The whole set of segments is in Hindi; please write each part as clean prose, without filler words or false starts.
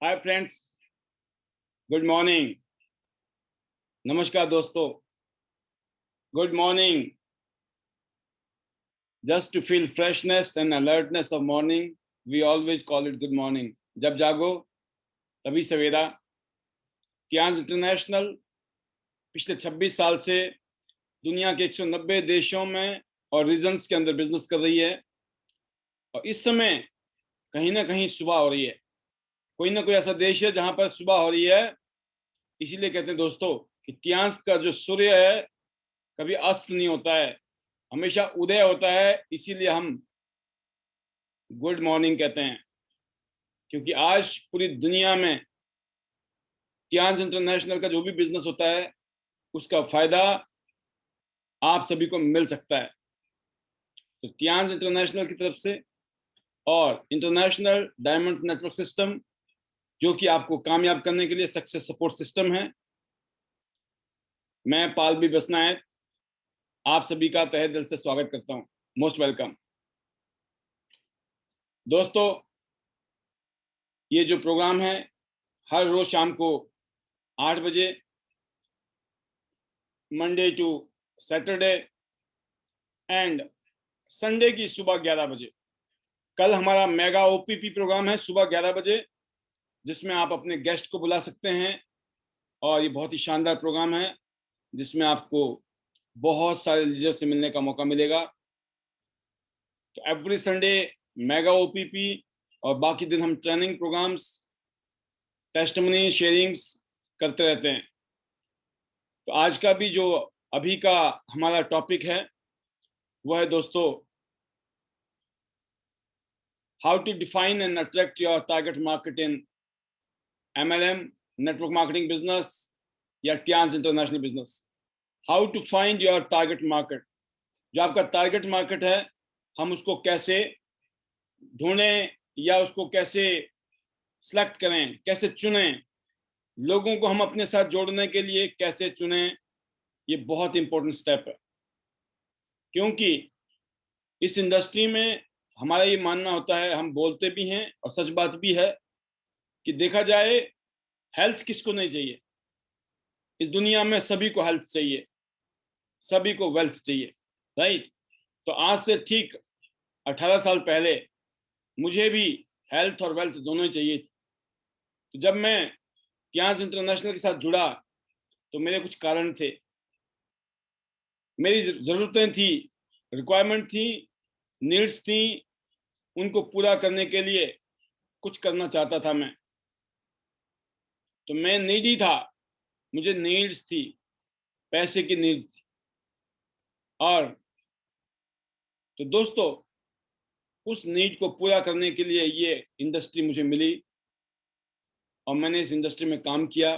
Hi friends, good morning. नमस्कार दोस्तों, good morning. Just to feel freshness and alertness of morning, we always call it good morning. जब जागो तभी सवेरा। टियांस इंटरनेशनल पिछले 26 साल से दुनिया के 190 देशों में और रीजन्स के अंदर बिजनेस कर रही है, और इस समय कहीं ना कहीं सुबह हो रही है। कोई ना कोई ऐसा देश है जहां पर सुबह हो रही है। इसीलिए कहते हैं दोस्तों कि टियांस का जो सूर्य है कभी अस्त नहीं होता है, हमेशा उदय होता है। इसीलिए हम गुड मॉर्निंग कहते हैं, क्योंकि आज पूरी दुनिया में टियांस इंटरनेशनल का जो भी बिजनेस होता है उसका फायदा आप सभी को मिल सकता है। तो टियांस इंटरनेशनल की तरफ से और इंटरनेशनल डायमंड्स नेटवर्क सिस्टम, जो कि आपको कामयाब करने के लिए सक्सेस सपोर्ट सिस्टम है, मैं पाल बी बसनायक आप सभी का तहे दिल से स्वागत करता हूं। मोस्ट वेलकम दोस्तों। ये जो प्रोग्राम है हर रोज शाम को 8 बजे, Monday to Saturday and Sunday की सुबह 11 बजे। कल हमारा मेगा ओपीपी प्रोग्राम है सुबह 11 बजे, जिसमें आप अपने गेस्ट को बुला सकते हैं। और ये बहुत ही शानदार प्रोग्राम है जिसमें आपको बहुत सारे लीडर से मिलने का मौका मिलेगा। तो एवरी संडे मेगा ओपीपी, और बाकी दिन हम ट्रेनिंग प्रोग्राम्स, टेस्टिमनी शेयरिंग्स करते रहते हैं। तो आज का भी जो अभी का हमारा टॉपिक है वह है दोस्तों, how to define and attract your target market in MLM, network marketing business या Tiens international business. How to find your target market. जो आपका टारगेट मार्केट है, हम उसको कैसे ढूंढें या उसको कैसे सिलेक्ट करें, कैसे चुनें, लोगों को हम अपने साथ जोड़ने के लिए कैसे चुनें, ये बहुत इंपॉर्टेंट स्टेप है। क्योंकि इस इंडस्ट्री में हमारा ये मानना होता है, हम बोलते भी हैं और सच बात भी है कि देखा जाए हेल्थ किसको नहीं चाहिए। इस दुनिया में सभी को हेल्थ चाहिए, सभी को वेल्थ चाहिए, राइट। तो आज से ठीक 18 साल पहले मुझे भी हेल्थ और वेल्थ दोनों ही चाहिए थी। तो जब मैं टियांस इंटरनेशनल के साथ जुड़ा तो मेरे कुछ कारण थे, मेरी ज़रूरतें थी, रिक्वायरमेंट थी, नीड्स थी। उनको पूरा करने के लिए कुछ करना चाहता था मैं। तो मैं नीडी था, मुझे नीड्स थी, पैसे की नीड थी। और तो दोस्तों, उस नीड को पूरा करने के लिए ये इंडस्ट्री मुझे मिली और मैंने इस इंडस्ट्री में काम किया।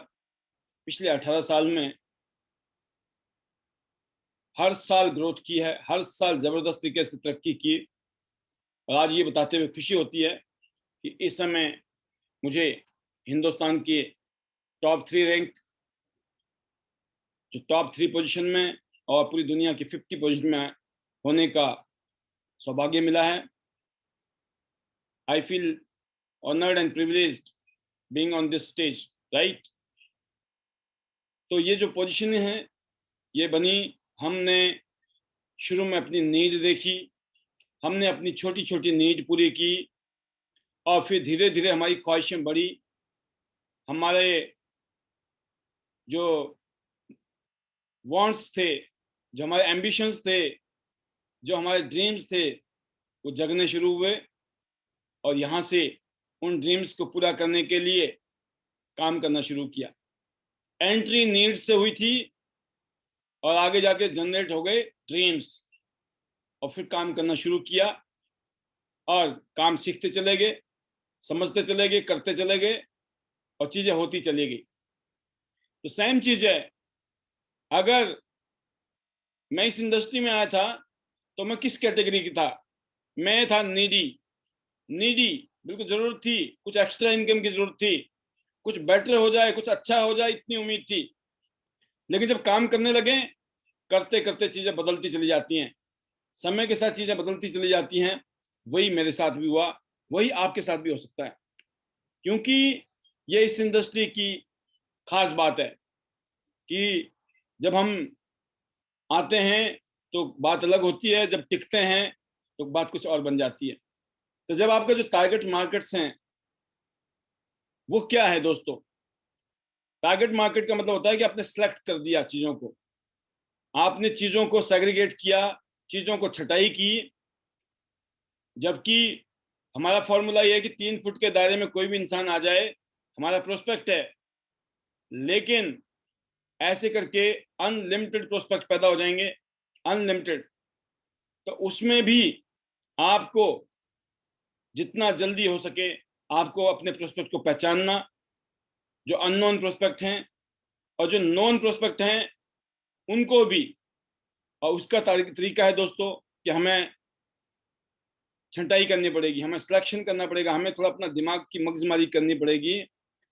पिछले 18 साल में हर साल ग्रोथ की है, हर साल जबरदस्त तरीके से तरक्की की। और आज ये बताते हुए खुशी होती है कि इस समय मुझे हिंदुस्तान की टॉप 3 रैंक, जो टॉप 3 पोजीशन में और पूरी दुनिया की 50 पोजीशन में होने का सौभाग्य मिला है। I feel honoured and privileged being on this stage, right. तो ये जो पोजीशन है ये बनी, हमने शुरू में अपनी नीड देखी, हमने अपनी छोटी छोटी नीड पूरी की, और फिर धीरे धीरे हमारी ख्वाहिशें बढ़ी। हमारे जो वांट्स थे, जो हमारे एम्बिशंस थे, जो हमारे ड्रीम्स थे, वो जगने शुरू हुए। और यहाँ से उन ड्रीम्स को पूरा करने के लिए काम करना शुरू किया। एंट्री नीड से हुई थी और आगे जाके जनरेट हो गए ड्रीम्स, और फिर काम करना शुरू किया और काम सीखते चले गए, समझते चले गए, करते चले गए, और चीजें होती चली गई। तो सेम चीज है, अगर मैं इस इंडस्ट्री में आया था तो मैं किस कैटेगरी की था? मैं था नीडी। नीडी, बिल्कुल जरूरत थी, कुछ एक्स्ट्रा इनकम की जरूरत थी, कुछ बेटर हो जाए, कुछ अच्छा हो जाए, इतनी उम्मीद थी। लेकिन जब काम करने लगे, करते करते चीजें बदलती चली जाती हैं, समय के साथ चीजें बदलती चली जाती हैं। वही मेरे साथ भी हुआ, वही आपके साथ भी हो सकता है। क्योंकि ये इस इंडस्ट्री की खास बात है कि जब हम आते हैं तो बात अलग होती है, जब टिकते हैं तो बात कुछ और बन जाती है। तो जब आपका जो टारगेट मार्केट्स हैं वो क्या है दोस्तों? टारगेट मार्केट का मतलब होता है कि आपने सेलेक्ट कर दिया चीजों को, आपने चीजों को सेग्रीगेट किया, चीजों को छटाई की। जबकि हमारा फॉर्मूला ये है कि 3 फुट के दायरे में कोई भी इंसान आ जाए, हमारा प्रोस्पेक्ट है। लेकिन ऐसे करके अनलिमिटेड प्रोस्पेक्ट पैदा हो जाएंगे, अनलिमिटेड। तो उसमें भी आपको जितना जल्दी हो सके आपको अपने प्रोस्पेक्ट को पहचानना, जो अननोन प्रोस्पेक्ट हैं और जो नॉन प्रोस्पेक्ट हैं उनको भी। और उसका तरीका है दोस्तों कि हमें छंटाई करनी पड़ेगी, हमें सिलेक्शन करना पड़ेगा, हमें थोड़ा अपना दिमाग की मगजमारी करनी पड़ेगी,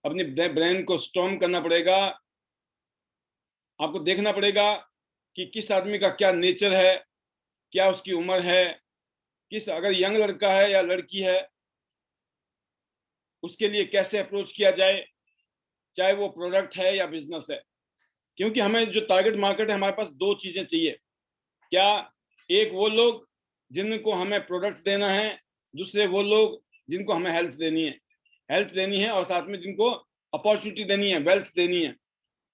अपनी ब्रेन को स्टॉर्म करना पड़ेगा। आपको देखना पड़ेगा कि किस आदमी का क्या नेचर है, क्या उसकी उम्र है, किस, अगर यंग लड़का है या लड़की है उसके लिए कैसे अप्रोच किया जाए, चाहे वो प्रोडक्ट है या बिजनेस है। क्योंकि हमें जो टारगेट मार्केट है, हमारे पास 2 चीजें चाहिए। क्या? एक वो लोग जिनको हमें प्रोडक्ट देना है, दूसरे वो लोग जिनको हमें हेल्थ देनी है, हेल्थ देनी है और साथ में जिनको अपॉर्चुनिटी देनी है, वेल्थ देनी है।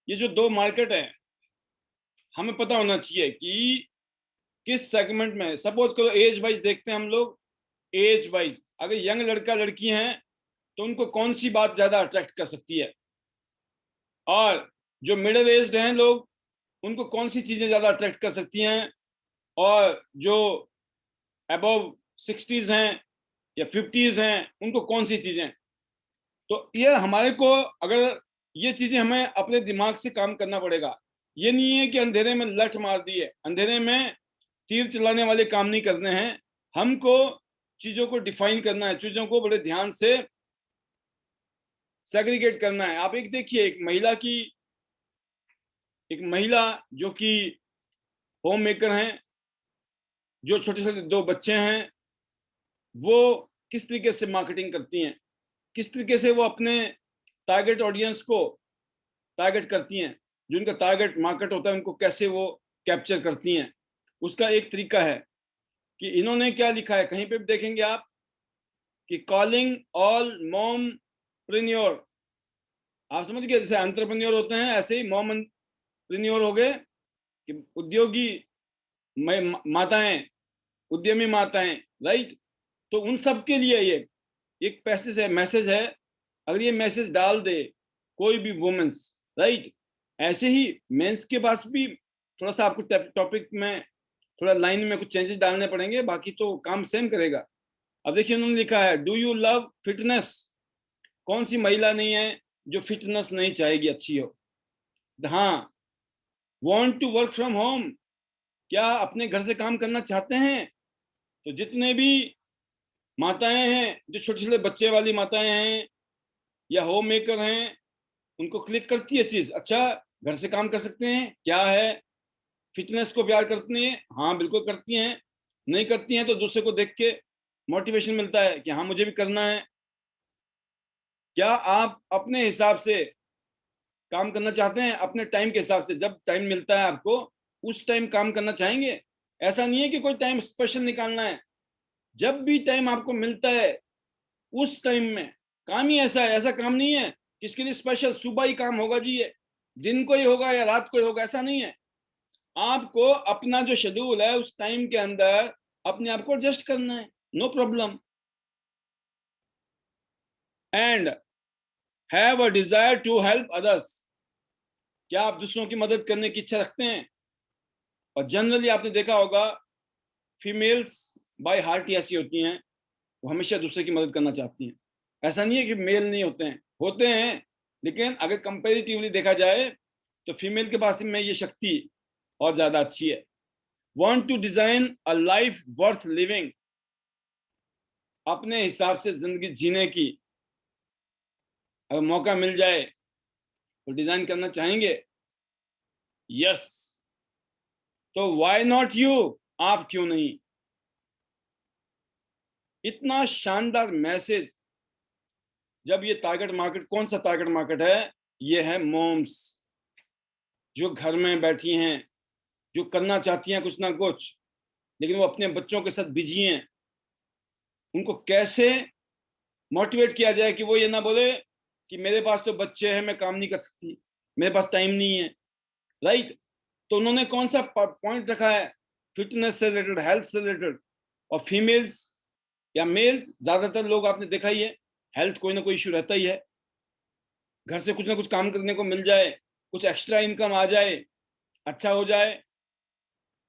ये जो 2 मार्केट है हमें पता होना चाहिए कि किस सेगमेंट में। सपोज करो एज वाइज देखते हैं हम लोग, एज वाइज अगर यंग लड़का लड़की हैं तो उनको कौन सी बात ज्यादा अट्रैक्ट कर सकती है, और जो मिडिल एज्ड हैं लोग उनको कौन सी चीजें ज्यादा अट्रैक्ट कर सकती हैं, और जो अबव 60s हैं या 50s हैं उनको कौन सी चीजें। तो ये हमारे को, अगर ये चीजें हमें अपने दिमाग से काम करना पड़ेगा। ये नहीं है कि अंधेरे में लठ मार दिए, अंधेरे में तीर चलाने वाले काम नहीं करने हैं। हमको चीजों को डिफाइन करना है, चीजों को बड़े ध्यान से सेग्रीगेट करना है। आप एक देखिए, एक महिला जो कि होम मेकर हैं, जो छोटे छोटे 2 बच्चे हैं, वो किस तरीके से मार्केटिंग करती हैं, किस तरीके से वो अपने टारगेट ऑडियंस को टारगेट करती हैं, जो उनका टारगेट मार्केट होता है उनको कैसे वो कैप्चर करती हैं। उसका एक तरीका है कि इन्होंने क्या लिखा है, कहीं पे भी देखेंगे आप कि कॉलिंग ऑल मॉमप्रेन्योर। आप समझ गए, जैसे एंटरप्रेन्योर होते हैं ऐसे ही मॉमप्रेन्योर हो गए कि उद्योगी माताएं, उद्यमी माताएं, राइट। तो उन सब के लिए ये एक मैसेज है। अगर ये मैसेज डाल दे कोई भी वुमेन्स, राइट, ऐसे ही मेंस के पास भी थोड़ा सा आपको टॉपिक में थोड़ा लाइन में कुछ चेंजेस डालने पड़ेंगे, बाकी तो काम सेम करेगा। अब देखिए उन्होंने लिखा है, डू यू लव फिटनेस। कौन सी महिला नहीं है जो फिटनेस नहीं चाहेगी, अच्छी हो। हाँ, want to work from home, क्या अपने घर से काम करना चाहते हैं? तो जितने भी माताएं हैं, जो छोटे छोटे बच्चे वाली माताएं हैं या होम मेकर हैं, उनको क्लिक करती है चीज, अच्छा घर से काम कर सकते हैं, क्या है, फिटनेस को प्यार करती हैं, हाँ बिल्कुल करती हैं। नहीं करती हैं तो दूसरे को देख के मोटिवेशन मिलता है कि हाँ मुझे भी करना है। क्या आप अपने हिसाब से काम करना चाहते हैं, अपने टाइम के हिसाब से, जब टाइम मिलता है आपको उस टाइम काम करना चाहेंगे? ऐसा नहीं है कि कोई टाइम स्पेशल निकालना है, जब भी टाइम आपको मिलता है उस टाइम में काम ही ऐसा है। ऐसा काम नहीं है कि इसके लिए स्पेशल सुबह ही काम होगा जी, ये दिन को ही होगा या रात को ही होगा, ऐसा नहीं है। आपको अपना जो शेड्यूल है उस टाइम के अंदर अपने आप को एडजस्ट करना है, no problem. And have a desire to help others, क्या आप दूसरों की मदद करने की इच्छा रखते हैं? और जनरली आपने देखा होगा फीमेल्स बाय हार्ट ऐसी होती हैं, वो हमेशा दूसरे की मदद करना चाहती हैं। ऐसा नहीं है कि मेल नहीं होते हैं, होते हैं, लेकिन अगर कंपेरेटिवली देखा जाए तो फीमेल के पास में ये शक्ति और ज्यादा अच्छी है। Want to design a life worth living, अपने हिसाब से जिंदगी जीने की अगर मौका मिल जाए तो डिजाइन करना चाहेंगे। यस, तो व्हाई नॉट यू, आप क्यों नहीं? इतना शानदार मैसेज जब ये टारगेट मार्केट, कौन सा टारगेट मार्केट है? ये है मॉम्स, जो घर में बैठी हैं, जो करना चाहती हैं कुछ ना कुछ, लेकिन वो अपने बच्चों के साथ बिजी हैं। उनको कैसे मोटिवेट किया जाए कि वो ये ना बोले कि मेरे पास तो बच्चे हैं, मैं काम नहीं कर सकती, मेरे पास टाइम नहीं है, राइट? तो उन्होंने कौन सा पॉइंट रखा है? फिटनेस से रिलेटेड, हेल्थ से रिलेटेड। और फीमेल्स या मेल्स, ज्यादातर लोग आपने देखा ही है, हेल्थ कोई ना कोई इश्यू रहता ही है। घर से कुछ ना कुछ काम करने को मिल जाए, कुछ एक्स्ट्रा इनकम आ जाए, अच्छा हो जाए,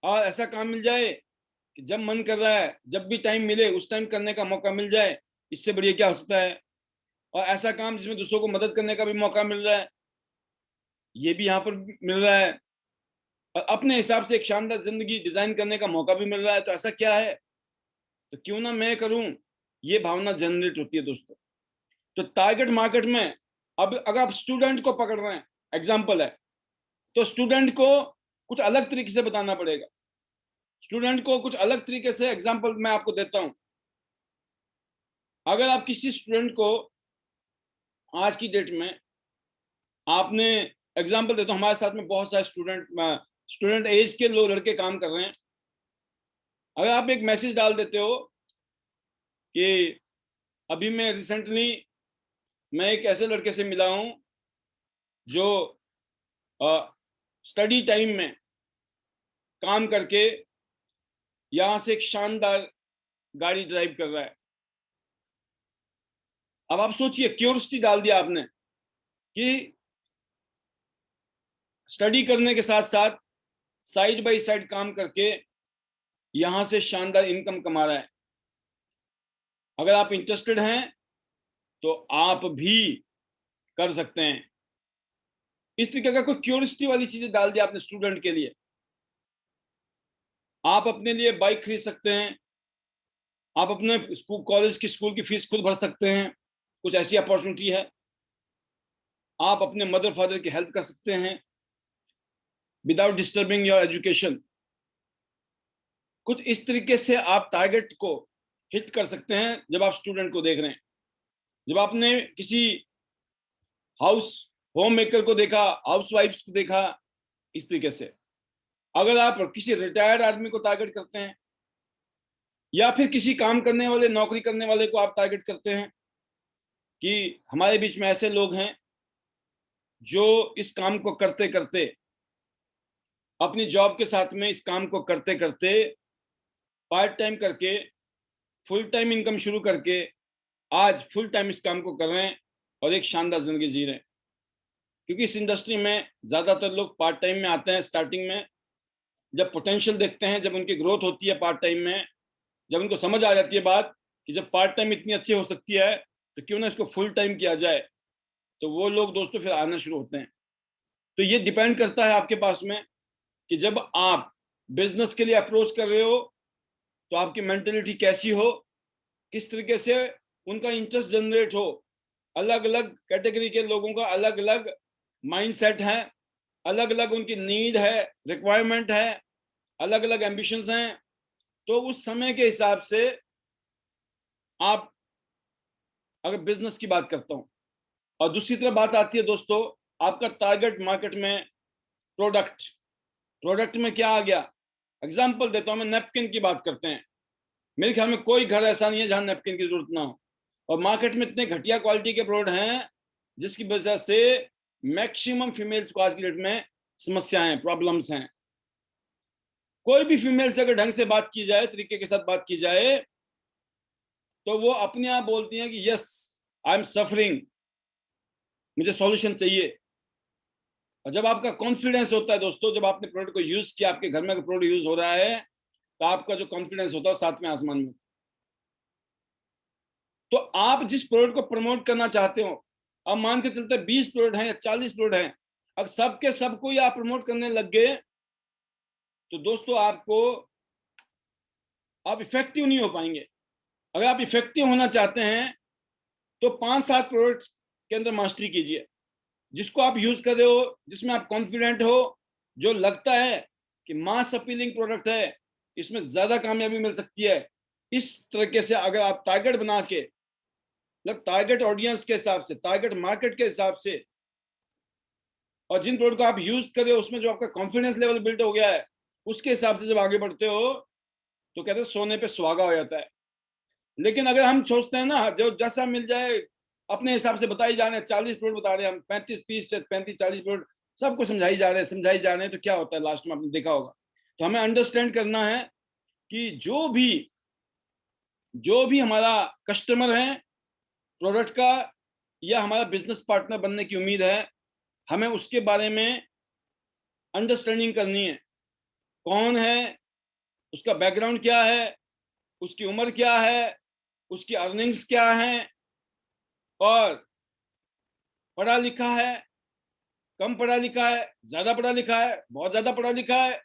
और ऐसा काम मिल जाए कि जब मन कर रहा है, जब भी टाइम मिले उस टाइम करने का मौका मिल जाए, इससे बढ़िया क्या हो सकता है? और ऐसा काम जिसमें दूसरों को मदद करने का भी मौका मिल रहा है, ये भी यहाँ पर मिल रहा है, और अपने हिसाब से एक शानदार जिंदगी डिजाइन करने का मौका भी मिल रहा है। तो ऐसा क्या है? तो क्यों ना मैं करूं, ये भावना जनरेट होती है दोस्तों। तो टारगेट मार्केट में, अब अगर आप स्टूडेंट को पकड़ रहे हैं, एग्जाम्पल है, तो स्टूडेंट को कुछ अलग तरीके से बताना पड़ेगा। स्टूडेंट को कुछ अलग तरीके से, एग्जाम्पल मैं आपको देता हूं। अगर आप किसी स्टूडेंट को आज की डेट में आपने, एग्जाम्पल देता हूं, हमारे साथ में बहुत सारे स्टूडेंट एज के लोग, लड़के काम कर रहे हैं। अगर आप एक मैसेज डाल देते हो कि अभी मैं रिसेंटली मैं एक ऐसे लड़के से मिला हूं जो स्टडी टाइम में काम करके यहां से एक शानदार गाड़ी ड्राइव कर रहा है। अब आप सोचिए, क्यूरियोसिटी डाल दिया आपने कि स्टडी करने के साथ साथ साइड बाय साइड काम करके यहां से शानदार इनकम कमा रहा है। अगर आप इंटरेस्टेड हैं तो आप भी कर सकते हैं। इस तरीके का कोई क्यूरियोसिटी वाली चीजें डाल दिया आपने स्टूडेंट के लिए। आप अपने लिए बाइक खरीद सकते हैं, आप अपने स्कूल कॉलेज की स्कूल की फीस खुद भर सकते हैं, कुछ ऐसी अपॉर्चुनिटी है। आप अपने मदर फादर की हेल्प कर सकते हैं विदाउट डिस्टर्बिंग योर एजुकेशन। कुछ इस तरीके से आप टारगेट को हिट कर सकते हैं जब आप स्टूडेंट को देख रहे हैं। जब आपने किसी हाउस होम मेकर को देखा, हाउस वाइफ्स को देखा, इस तरीके से। अगर आप किसी रिटायर्ड आदमी को टारगेट करते हैं, या फिर किसी काम करने वाले, नौकरी करने वाले को आप टारगेट करते हैं कि हमारे बीच में ऐसे लोग हैं जो इस काम को करते करते, अपनी जॉब के साथ में इस काम को करते करते, पार्ट टाइम करके फुल टाइम इनकम शुरू करके आज फुल टाइम इस काम को कर रहे हैं और एक शानदार जिंदगी जी रहे हैं। क्योंकि इस इंडस्ट्री में ज्यादातर लोग पार्ट टाइम में आते हैं स्टार्टिंग में, जब पोटेंशियल देखते हैं, जब उनकी ग्रोथ होती है पार्ट टाइम में, जब उनको समझ आ जाती है बात कि जब पार्ट टाइम इतनी अच्छी हो सकती है तो क्यों ना इसको फुल टाइम किया जाए, तो वो लोग दोस्तों फिर आना शुरू होते हैं। तो ये डिपेंड करता है आपके पास में कि जब आप बिजनेस के लिए अप्रोच कर रहे हो तो आपकी मेंटेलिटी कैसी हो, किस तरीके से उनका इंटरेस्ट जनरेट हो। अलग अलग कैटेगरी के लोगों का अलग अलग माइंडसेट है, अलग अलग उनकी नीड है, रिक्वायरमेंट है, अलग अलग एम्बिशंस हैं। तो उस समय के हिसाब से आप, अगर बिजनेस की बात करता हूं, और दूसरी तरफ बात आती है दोस्तों आपका टारगेट मार्केट में प्रोडक्ट। प्रोडक्ट में क्या आ गया? एग्जांपल देता हूं मैं, नैपकिन की बात करते हैं। मेरे ख्याल में कोई घर ऐसा नहीं है जहां नैपकिन की जरूरत ना हो, और मार्केट में इतने घटिया क्वालिटी के प्रोडक्ट हैं जिसकी वजह से मैक्सिमम फीमेल्स को आज की डेट में समस्याएं, प्रॉब्लम्स हैं। कोई भी फीमेल से अगर ढंग से बात की जाए, तरीके के साथ बात की जाए, तो वो अपने आप बोलती हैं कि यस आई एम सफरिंग, मुझे सॉल्यूशन चाहिए। और जब आपका कॉन्फिडेंस होता है दोस्तों, जब आपने प्रोडक्ट को यूज किया, आपके घर में अगर प्रोडक्ट यूज हो रहा है, तो आपका जो कॉन्फिडेंस होता है साथ में आसमान में। तो आप जिस प्रोडक्ट को प्रमोट करना चाहते हो, अब मान के चलते 20 प्रोडक्ट हैं या 40 प्रोडक्ट हैं, अब सबके सबको ही आप प्रमोट करने लग गए, तो दोस्तों आप इफेक्टिव नहीं हो पाएंगे। अगर आप इफेक्टिव होना चाहते हैं तो 5-7 प्रोडक्ट्स के अंदर मास्टरी कीजिए, जिसको आप यूज कर रहे हो, जिसमें आप कॉन्फिडेंट हो, जो लगता है कि मास अपीलिंग प्रोडक्ट है, इसमें ज्यादा कामयाबी मिल सकती है। इस तरीके से अगर आप टारगेट बना के मतलब टारगेट ऑडियंस के हिसाब से, टारगेट मार्केट के हिसाब से, और जिन प्रोडक्ट को आप यूज कर रहे हो उसमें जो आपका कॉन्फिडेंस लेवल बिल्ड हो गया है, उसके हिसाब से जब आगे बढ़ते हो तो कहते हैं सोने पे सुहागा हो जाता है। लेकिन अगर हम सोचते हैं ना जो जैसा मिल जाए अपने हिसाब से बताई जा रहे हैं, 40 प्रोडक्ट बता रहे हैं हम, 35 30 से 35 40 प्रोडक्ट सबको समझाई जा रहे हैं, तो क्या होता है लास्ट में आपने देखा होगा। तो हमें अंडरस्टैंड करना है कि जो भी हमारा कस्टमर है प्रोडक्ट का या हमारा बिजनेस पार्टनर बनने की उम्मीद है, हमें उसके बारे में अंडरस्टैंडिंग करनी है। कौन है, उसका बैकग्राउंड क्या है, उसकी उम्र क्या है, उसकी अर्निंग्स क्या है, और पढ़ा लिखा है, कम पढ़ा लिखा है, ज्यादा पढ़ा लिखा है, बहुत ज्यादा पढ़ा लिखा है।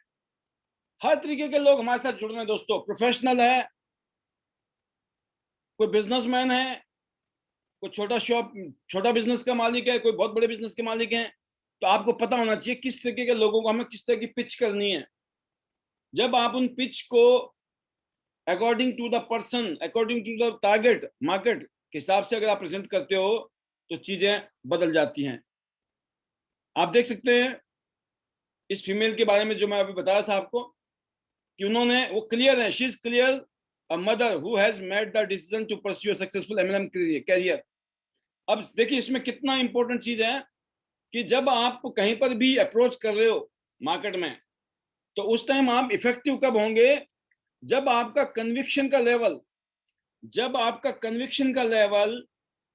हर तरीके के लोग हमारे साथ जुड़ रहे हैं दोस्तों। प्रोफेशनल है, कोई बिजनेसमैन है, कोई छोटा बिजनेस का मालिक है, कोई बहुत बड़े बिजनेस के मालिक हैं। तो आपको पता होना चाहिए किस तरीके के लोगों को हमें किस तरह की पिच करनी है। जब आप उन पिच को according to the person, according to the target market के हिसाब से अगर आप प्रेजेंट करते हो तो चीजें बदल जाती हैं। आप देख सकते हैं इस फीमेल के बारे में जो मैं अभी बताया था आपको, कि उन्होंने, वो क्लियर है, she is clear, a mother who has made the decision to pursue successful MLM career. अब देखिए इसमें कितना इंपॉर्टेंट चीज है कि जब आप कहीं पर भी अप्रोच कर रहे हो मार्केट में, तो उस टाइम आप इफेक्टिव कब होंगे, जब आपका कन्विक्शन का लेवल,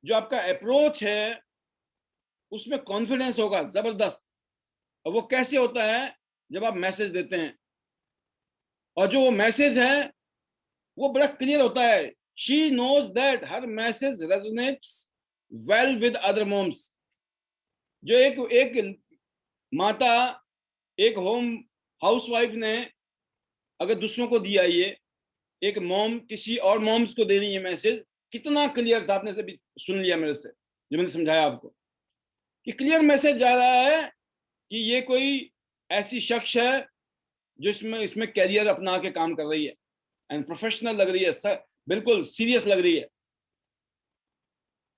जो आपका अप्रोच है उसमें कॉन्फिडेंस होगा जबरदस्त। और वो कैसे होता है, जब आप मैसेज देते हैं और जो वो मैसेज है वो बड़ा क्लियर होता है। She knows that her message resonates well with other moms. जो एक माता, एक होम हाउसवाइफ ने अगर दूसरों को दिया, ये एक मॉम किसी और मॉम्स को दे रही है मैसेज, कितना क्लियर था, आपने सभी सुन लिया मेरे से जो मैंने समझाया आपको, कि क्लियर मैसेज जा रहा है कि ये कोई ऐसी शख्स है जो इसमें कैरियर अपना के काम कर रही है एंड प्रोफेशनल लग रही है, बिल्कुल सीरियस लग रही है।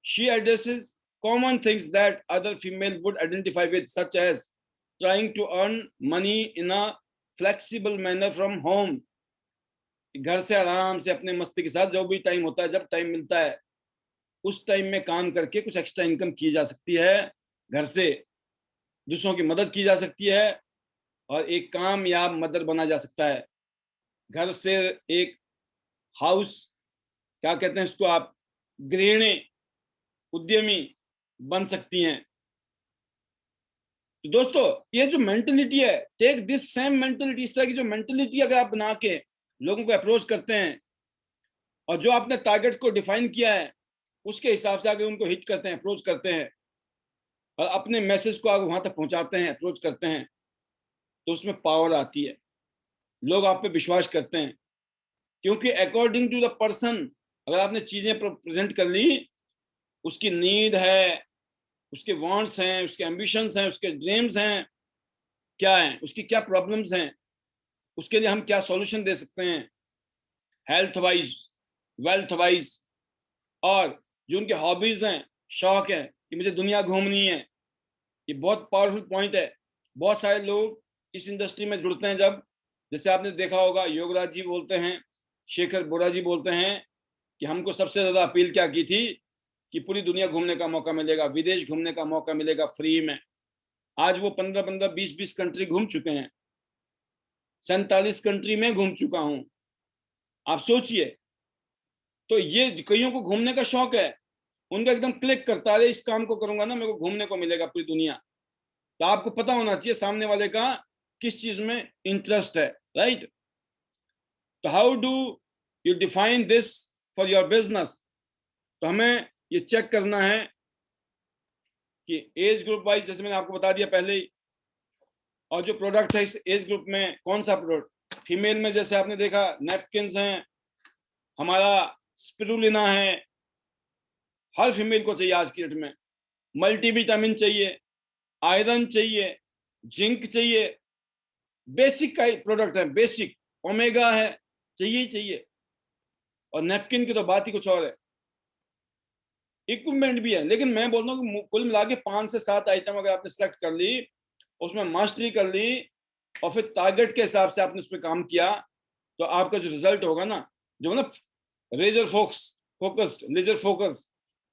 She addresses common things that other female would identify with, such as trying to earn money in a flexible manner from home। घर से आराम से अपने मस्ती के साथ जो भी टाइम होता है, जब टाइम मिलता है उस टाइम में काम करके कुछ एक्स्ट्रा इनकम की जा सकती है, घर से दूसरों की मदद की जा सकती है और एक कामयाब मदर बना जा सकता है। घर से एक हाउस, क्या कहते हैं इसको आप, गृहिणी, उद्यमी बन सकती हैं। तो दोस्तों ये जो मेंटलिटी है, टेक दिस सेम मेंटलिटी, इस तरह की जो मेंटलिटी अगर आप बना के लोगों को अप्रोच करते हैं और जो आपने टारगेट को डिफाइन किया है उसके हिसाब से अगर उनको हिट करते हैं, अप्रोच करते हैं और अपने मैसेज को आप वहां तक पहुंचाते हैं, अप्रोच करते हैं, तो उसमें पावर आती है, लोग आप पे विश्वास करते हैं। क्योंकि अकॉर्डिंग टू द पर्सन अगर आपने चीजें प्रेजेंट कर ली, उसकी नीड है, उसके वांट्स हैं, उसके एम्बिशंस हैं, उसके ड्रीम्स हैं, क्या हैं, उसकी क्या प्रॉब्लम्स हैं, उसके लिए हम क्या सॉल्यूशन दे सकते हैं, हेल्थ वाइज, वेल्थ वाइज, और जो उनके हॉबीज हैं, शौक है कि मुझे दुनिया घूमनी है। ये बहुत पावरफुल पॉइंट है। बहुत सारे लोग इस इंडस्ट्री में जुड़ते हैं जब, जैसे आपने देखा होगा योगराज जी बोलते हैं, शेखर बोरा जी बोलते हैं कि हमको सबसे ज्यादा अपील क्या की थी कि पूरी दुनिया घूमने का मौका मिलेगा, विदेश घूमने का मौका मिलेगा फ्री में। आज वो 15-15 20-20 कंट्री घूम चुके हैं, 47 कंट्री में घूम चुका हूं। आप सोचिए, तो ये कईयों को घूमने का शौक है, उनका एकदम क्लिक करता है, इस काम को करूंगा ना मेरे को घूमने को मिलेगा पूरी दुनिया। तो आपको पता होना चाहिए सामने वाले का किस चीज में इंटरेस्ट है, राइट। तो how do you define this for your business. तो हमें ये चेक करना है कि एज ग्रुप वाइज, जैसे मैंने आपको बता दिया पहले ही, और जो प्रोडक्ट है इस एज ग्रुप में कौन सा प्रोडक्ट, फीमेल में जैसे आपने देखा नैपकिंस हैं, हमारा स्पिरुलिना है, हर फीमेल को चाहिए आज की डेट में। मल्टीविटामिन चाहिए, आयरन चाहिए, जिंक चाहिए, बेसिक का प्रोडक्ट है, बेसिक ओमेगा है, चाहिए ही चाहिए। और नैपकिन की तो बात ही कुछ और है। इक्विपमेंट भी है, लेकिन मैं बोलता हूँ कि कुल मिला के 5 से 7 आइटम अगर आपने सेलेक्ट कर ली, उसमें मास्टरी कर ली और फिर टारगेट के हिसाब से आपने उस पर काम किया, तो आपका जो रिजल्ट होगा ना, जो ना लेजर फोकस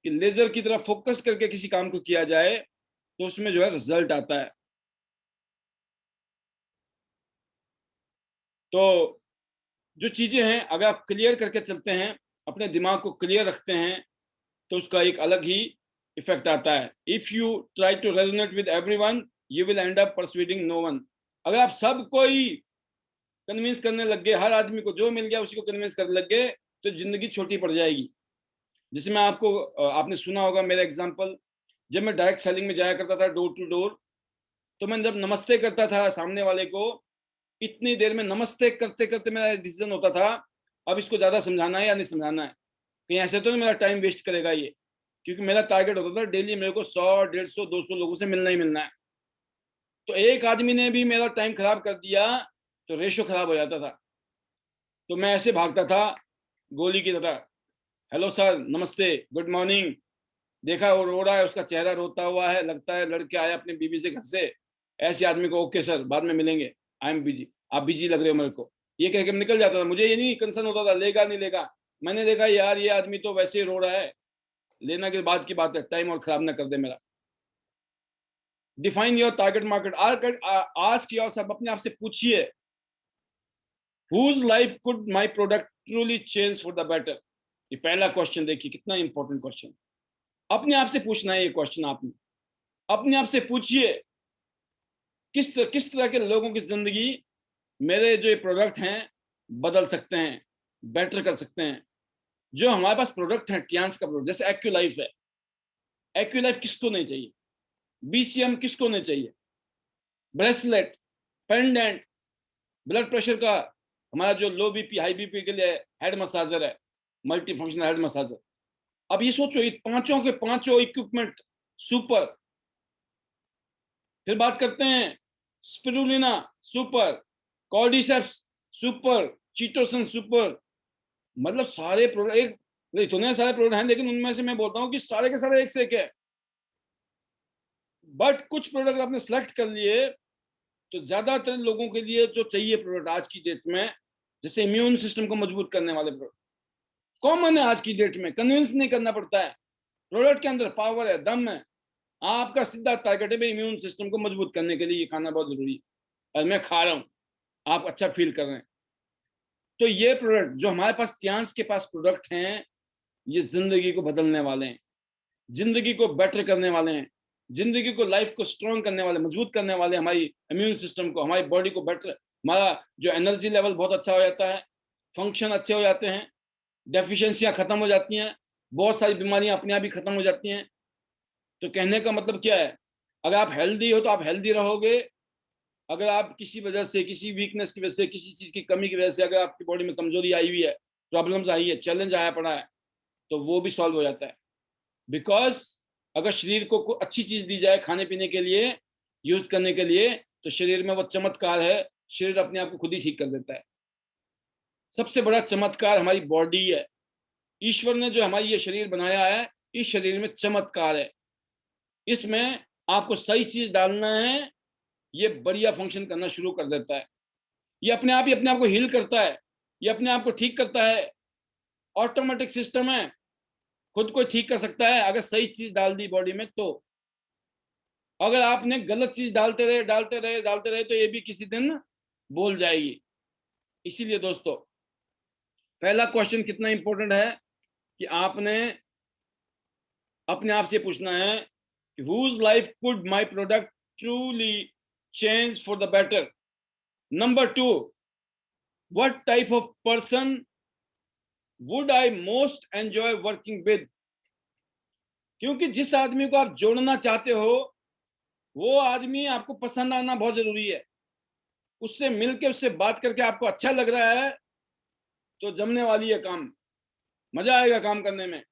कि लेजर की तरफ फोकस करके किसी काम को किया जाए, तो उसमें जो है रिजल्ट आता है। तो जो चीजें हैं अगर आप क्लियर करके चलते हैं, अपने दिमाग को क्लियर रखते हैं, तो उसका एक अलग ही इफेक्ट आता है। If you try to resonate with everyone, you will end up persuading no one. अगर आप सब कोई कन्विंस करने लग गए, हर आदमी को जो मिल गया उसी को कन्विंस करने लग गए, तो जिंदगी छोटी पड़ जाएगी। जैसे मैं आपको, आपने सुना होगा मेरा एग्जांपल, जब मैं डायरेक्ट सेलिंग में जाया करता था डोर टू डोर, तो मैं जब नमस्ते करता था सामने वाले को, इतनी देर में नमस्ते करते करते मेरा डिसीजन होता था अब इसको ज्यादा समझाना है या नहीं समझाना है, कहीं ऐसे तो नहीं मेरा टाइम वेस्ट करेगा ये, क्योंकि मेरा टारगेट होता था डेली मेरे को 100, 150, 200 लोगों से मिलना ही मिलना है। तो एक आदमी ने भी मेरा टाइम खराब कर दिया तो रेशो खराब हो जाता था। तो मैं ऐसे भागता था गोली की तरह, हेलो सर, नमस्ते, गुड मॉर्निंग। देखा वो रो रहा है, उसका चेहरा रोता हुआ है, लगता है लड़के आया अपने बीबी से घर से, ऐसे आदमी को ओके सर बाद में मिलेंगे, आई एम बिजी, आप बिजी लग रहे हो मेरे को, ये कह के निकल जाता था। मुझे ये नहीं कंसर्न होता था लेगा नहीं लेगा, मैंने देखा यार ये आदमी तो वैसे ही रो रहा है, लेना के बाद की बात है, टाइम और खराब ना कर दे मेरा। Define your target market. Ask yourself, अपने आप से पूछिए, whose life could my product truly change for the better. ये पहला क्वेश्चन देखिए कितना इंपॉर्टेंट क्वेश्चन, अपने आप से पूछना है ये क्वेश्चन। आपने अपने आप से पूछिए किस तरह के लोगों की जिंदगी मेरे जो ये प्रोडक्ट हैं बदल सकते हैं, बेटर कर सकते हैं। जो हमारे पास प्रोडक्ट है, टियांस का प्रोडक्ट, जैसे एक्यूलाइफ है, एक्यूलाइफ किसको नहीं चाहिए, बीसीएम किसको नहीं चाहिए, ब्रेसलेट, पेंडेंट, ब्लड प्रेशर का हमारा जो लो बीपी हाई बीपी के लिए हेड मसाजर है, मल्टी फंक्शनल हेड मसाजर। अब ये सोचो, ये पांचों के पांचों इक्विपमेंट सुपर। फिर बात करते हैं spirulina super, cordyceps super, chitosan super. मतलब सारे प्रोडक्ट एक, इतने सारे प्रोडक्ट हैं, लेकिन उनमें से मैं बोलता हूं कि सारे के सारे एक से एक है। बट कुछ प्रोडक्ट आपने सेलेक्ट कर लिए, तो ज्यादातर लोगों के लिए जो चाहिए प्रोडक्ट आज की डेट में, जैसे इम्यून सिस्टम को मजबूत करने वाले प्रोडक्ट कॉमन है आज की डेट में, कन्विंस नहीं करना पड़ता है, प्रोडक्ट के अंदर पावर है, दम है। आपका सीधा टारगेट है इम्यून सिस्टम को मजबूत करने के लिए ये खाना बहुत जरूरी है, और मैं खा रहा हूँ, आप अच्छा फील कर रहे हैं। तो ये प्रोडक्ट जो हमारे पास टियांस के पास प्रोडक्ट हैं, ये जिंदगी को बदलने वाले हैं, जिंदगी को बेटर करने वाले हैं, जिंदगी को, लाइफ को स्ट्रॉन्ग करने वाले, मजबूत करने वाले, हमारी इम्यून सिस्टम को, हमारी बॉडी को बेटर, हमारा जो एनर्जी लेवल बहुत अच्छा हो जाता है, फंक्शन अच्छे हो जाते हैं, डेफिशिएंसियां खत्म हो जाती हैं, बहुत सारी बीमारियां अपने आप ही खत्म हो जाती हैं। तो कहने का मतलब क्या है, अगर आप हेल्दी हो तो आप हेल्दी रहोगे। अगर आप किसी वजह से, किसी वीकनेस की वजह से, किसी चीज की कमी की वजह से अगर आपकी बॉडी में कमजोरी आई हुई है, प्रॉब्लम्स आई है, चैलेंज आया पड़ा है, तो वो भी सॉल्व हो जाता है। बिकॉज अगर शरीर को कोई अच्छी चीज दी जाए खाने पीने के लिए, यूज करने के लिए, तो शरीर में वो चमत्कार है, शरीर अपने आप को खुद ही ठीक कर देता है। सबसे बड़ा चमत्कार हमारी बॉडी है। ईश्वर ने जो हमारी ये शरीर बनाया है, इस शरीर में चमत्कार है। इसमें आपको सही चीज डालना है, ये बढ़िया फंक्शन करना शुरू कर देता है। ये अपने आप ही अपने आप को हील करता है, ये अपने आप को ठीक करता है। ऑटोमेटिक सिस्टम है, खुद को ठीक कर सकता है अगर सही चीज डाल दी बॉडी में। तो अगर आपने गलत चीज डालते रहे तो ये भी किसी दिन बोल जाएगी। इसीलिए दोस्तों, पहला क्वेश्चन कितना इंपॉर्टेंट है कि आपने अपने आप से पूछना है कि whose life could my product truly change for the better. Number 2, what type of person would I most enjoy working with. क्योंकि जिस आदमी को आप जोड़ना चाहते हो, वो आदमी आपको पसंद आना बहुत जरूरी है। उससे मिलके, उससे बात करके आपको अच्छा लग रहा है तो जमने वाली है काम, मजा आएगा काम करने में।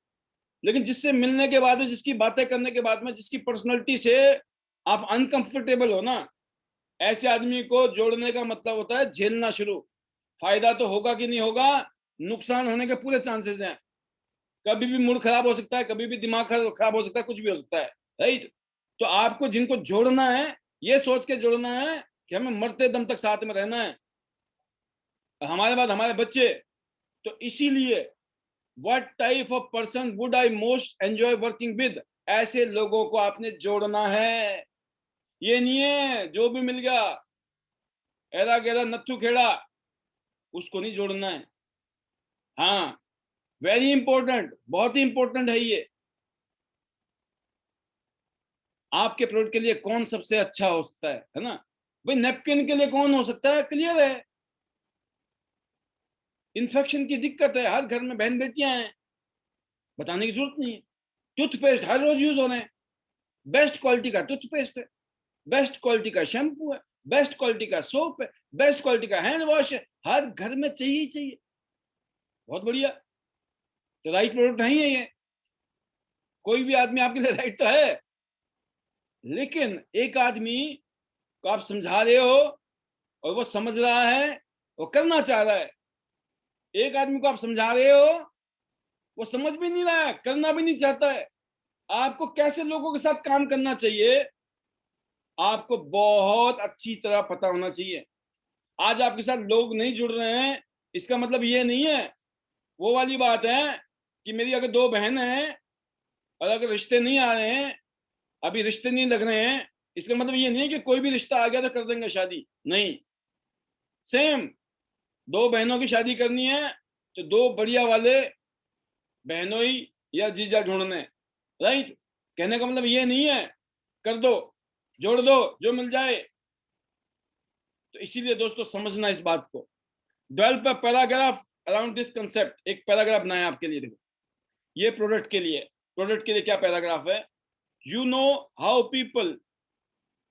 लेकिन जिससे मिलने के बाद में, जिसकी बातें करने के बाद में, जिसकी पर्सनैलिटी से आप अनकंफर्टेबल हो ना, ऐसे आदमी को जोड़ने का मतलब होता है झेलना शुरू। फायदा तो होगा कि नहीं होगा, नुकसान होने के पूरे चांसेस हैं। कभी भी मूड खराब हो सकता है, कभी भी दिमाग खराब हो सकता है, कुछ भी हो सकता है, राइट। तो आपको जिनको जोड़ना है ये सोच के जोड़ना है कि हमें मरते दम तक साथ में रहना है, हमारे बाद हमारे बच्चे। तो इसीलिए what type of person would I most enjoy working with, ऐसे लोगों को आपने जोड़ना है। ये नहीं है जो भी मिल गया एरा गेरा नत्थु खेड़ा, उसको नहीं जोड़ना है। हाँ, वेरी इंपॉर्टेंट, बहुत ही इंपॉर्टेंट है ये। आपके प्रोडक्ट के लिए कौन सबसे अच्छा हो सकता है ना। भाई नेपकिन के लिए कौन हो सकता है, क्लियर है। इन्फेक्शन की दिक्कत है, हर घर में बहन बेटियां हैं, बताने की जरूरत नहीं है। टूथपेस्ट हर रोज यूज हो रहे हैं, बेस्ट क्वालिटी का टूथपेस्ट है, बेस्ट क्वालिटी का शैम्पू है, बेस्ट क्वालिटी का सोप है, बेस्ट क्वालिटी का हैंड वॉश है, हर घर में चाहिए ही चाहिए। बहुत बढ़िया, तो राइट प्रोडक्ट नहीं है ये, कोई भी आदमी आपके लिए राइट तो है। लेकिन एक आदमी को आप समझा रहे हो और वो समझ रहा है, वो करना चाह रहा है। एक आदमी को आप समझा रहे हो, वो समझ भी नहीं रहा है, करना भी नहीं चाहता है। आपको कैसे लोगों के साथ काम करना चाहिए, आपको बहुत अच्छी तरह पता होना चाहिए। आज आपके साथ लोग नहीं जुड़ रहे हैं, इसका मतलब ये नहीं है, वो वाली बात है कि मेरी अगर दो बहन हैं और अगर रिश्ते नहीं आ रहे हैं, अभी रिश्ते नहीं लग रहे हैं, इसका मतलब ये नहीं है कि कोई भी रिश्ता आ गया तो कर देंगे शादी, नहीं। सेम, दो बहनों की शादी करनी है तो दो बढ़िया वाले बहनों ही या जीजा ढूंढने, राइट। कहने का मतलब ये नहीं है कर दो, जोड़ दो जो मिल जाए। तो इसीलिए दोस्तों समझना इस बात को। Develop a paragraph around this concept, एक पैराग्राफ बनाया आपके लिए। देखो ये प्रोडक्ट के लिए, प्रोडक्ट के लिए क्या पैराग्राफ है। यू नो हाउ पीपल,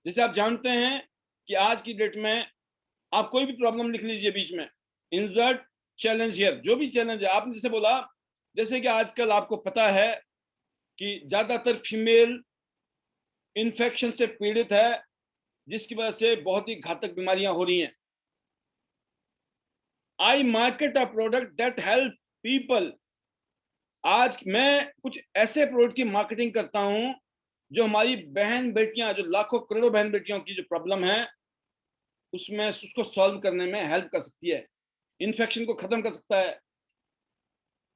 जैसे आप जानते हैं कि आज की डेट में आप कोई भी प्रॉब्लम लिख लीजिए बीच में, इंसर्ट चैलेंज हियर, जो भी चैलेंज है। आपने जैसे बोला, जैसे कि आजकल आपको पता है कि ज्यादातर फीमेल इन्फेक्शन से पीड़ित है, जिसकी वजह से बहुत ही घातक बीमारियां हो रही हैं। I market a product that help people, आज मैं कुछ ऐसे प्रोडक्ट की मार्केटिंग करता हूं जो हमारी बहन बेटियां, जो लाखों करोड़ों बहन बेटियों की जो प्रॉब्लम है उसमें उसको सॉल्व करने में हेल्प कर सकती है, इन्फेक्शन को खत्म कर सकता है।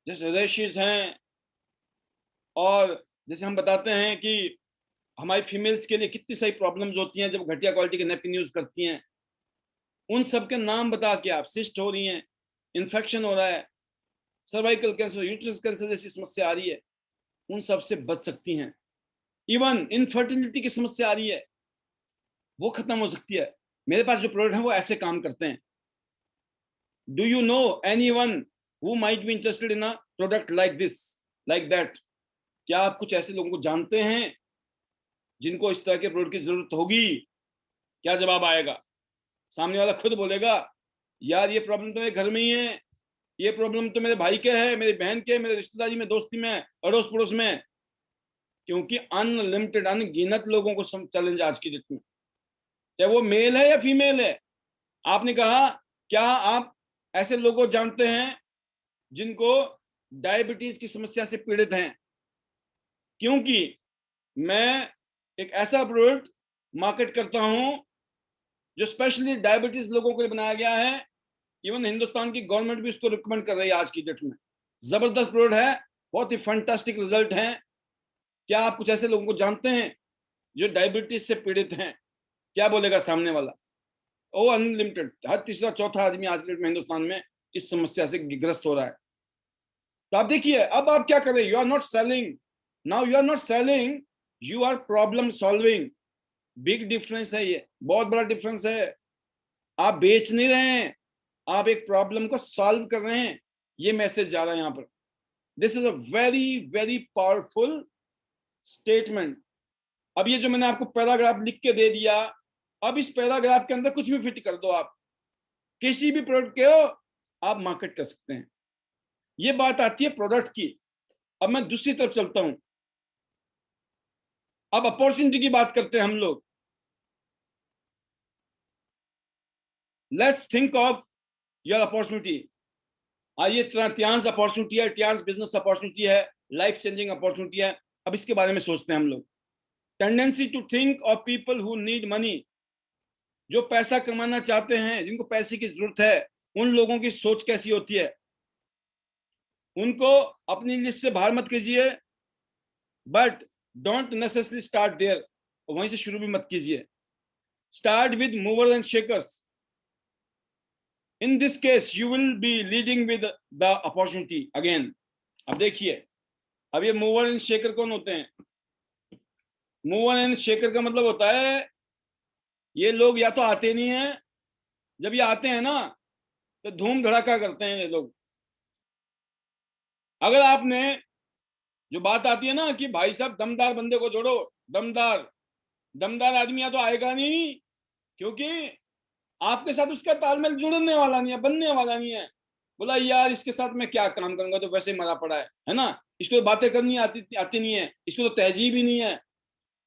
जैसे रेशेस हैं, और जैसे हम बताते हैं कि हमारी फीमेल्स के लिए कितनी सारी प्रॉब्लम्स होती हैं जब घटिया क्वालिटी के नैपकिन यूज करती हैं। उन सब के नाम बता के, आप सिस्ट हो रही हैं, इन्फेक्शन हो रहा है, सर्वाइकल कैंसर, यूट्रस कैंसर जैसी समस्या आ रही है, उन सब से बच सकती हैं। इवन इनफर्टिलिटी की समस्या आ रही है, वो खत्म हो सकती है। मेरे पास जो प्रोडक्ट है वो ऐसे काम करते हैं। Do you know anyone who might be interested in a product like this, like that? क्या आप कुछ ऐसे लोगों को जानते हैं जिनको इस तरह के प्रोडक्ट की जरूरत होगी? क्या जवाब आएगा? सामने वाला खुद बोलेगा, यार ये प्रॉब्लम तो मेरे घर में ही है, ये प्रॉब्लम तो मेरे भाई के है, मेरी बहन के, मेरे रिश्तेदारी में, दोस्ती में, अड़ोस पड़ोस में। क्योंकि अनलिमिटेड, अनगिनत लोगों को चैलेंज आज की डेट में, चाहे वो मेल है या फीमेल है। आपने कहा, क्या आप ऐसे लोगों जानते हैं जिनको डायबिटीज की समस्या से पीड़ित हैं? क्योंकि मैं एक ऐसा प्रोडक्ट मार्केट करता हूं जो स्पेशली डायबिटीज लोगों के लिए बनाया गया है। इवन हिंदुस्तान की गवर्नमेंट भी उसको रिकमेंड कर रही है आज की डेट में। जबरदस्त प्रोडक्ट है, बहुत ही फैंटास्टिक रिजल्ट है। क्या आप कुछ ऐसे लोगों को जानते हैं जो डायबिटीज से पीड़ित हैं? क्या बोलेगा सामने वाला? ओ अनलिमिटेड, हर तीसरा चौथा आदमी आज के डेट में हिंदुस्तान में इस समस्या से ग्रस्त हो रहा है। तो आप देखिए, अब आप क्या करें, you are not selling now, you are not selling, you are problem solving. Big difference है ये, बहुत बड़ा डिफरेंस है। आप बेच नहीं रहे हैं, आप एक प्रॉब्लम को सॉल्व कर रहे हैं। ये मैसेज जा रहा है यहां पर। This is a very very powerful statement. अब ये जो मैंने आपको पैराग्राफ लिख के दे दिया, अब इस पैराग्राफ के अंदर कुछ भी फिट कर दो, आप किसी भी प्रोडक्ट के हो आप मार्केट कर सकते हैं। ये बात आती है प्रोडक्ट की। अब मैं दूसरी तरफ चलता हूं, अब अपॉर्चुनिटी की बात करते हैं हम लोग। Let's think of your opportunity. ये ट्रांस अपॉर्चुनिटी है, ट्रांस बिजनेस अपॉर्चुनिटी है, लाइफ चेंजिंग अपॉर्चुनिटी है। अब इसके बारे में सोचते हैं हम लोग। Tendency to think of people who need money, जो पैसा कमाना चाहते हैं, जिनको पैसे की जरूरत है, उन लोगों की सोच कैसी होती है? उनको अपनी लिस्ट से बाहर मत कीजिए, but don't necessary start there, वहीं से शुरू भी मत कीजिए। Start with movers and shakers. In this case you will be leading with the opportunity again. अब देखिए, अब ये मूवर एंड शेकर कौन होते हैं? मूवर एंड शेकर का मतलब होता है, ये लोग या तो आते नहीं है, जब ये आते हैं ना तो धूम धड़ाका करते हैं ये लोग। अगर आपने, जो बात आती है ना कि भाई साहब दमदार बंदे को जोड़ो, दमदार दमदार आदमी या तो आएगा नहीं, क्योंकि आपके साथ उसका तालमेल जुड़ने वाला नहीं है, बनने वाला नहीं है। बोला यार इसके साथ मैं क्या काम करूंगा, तो वैसे ही मरा पड़ा है ना। इसको तो बातें करनी आती नहीं है, इसको तो तहजीब ही नहीं है,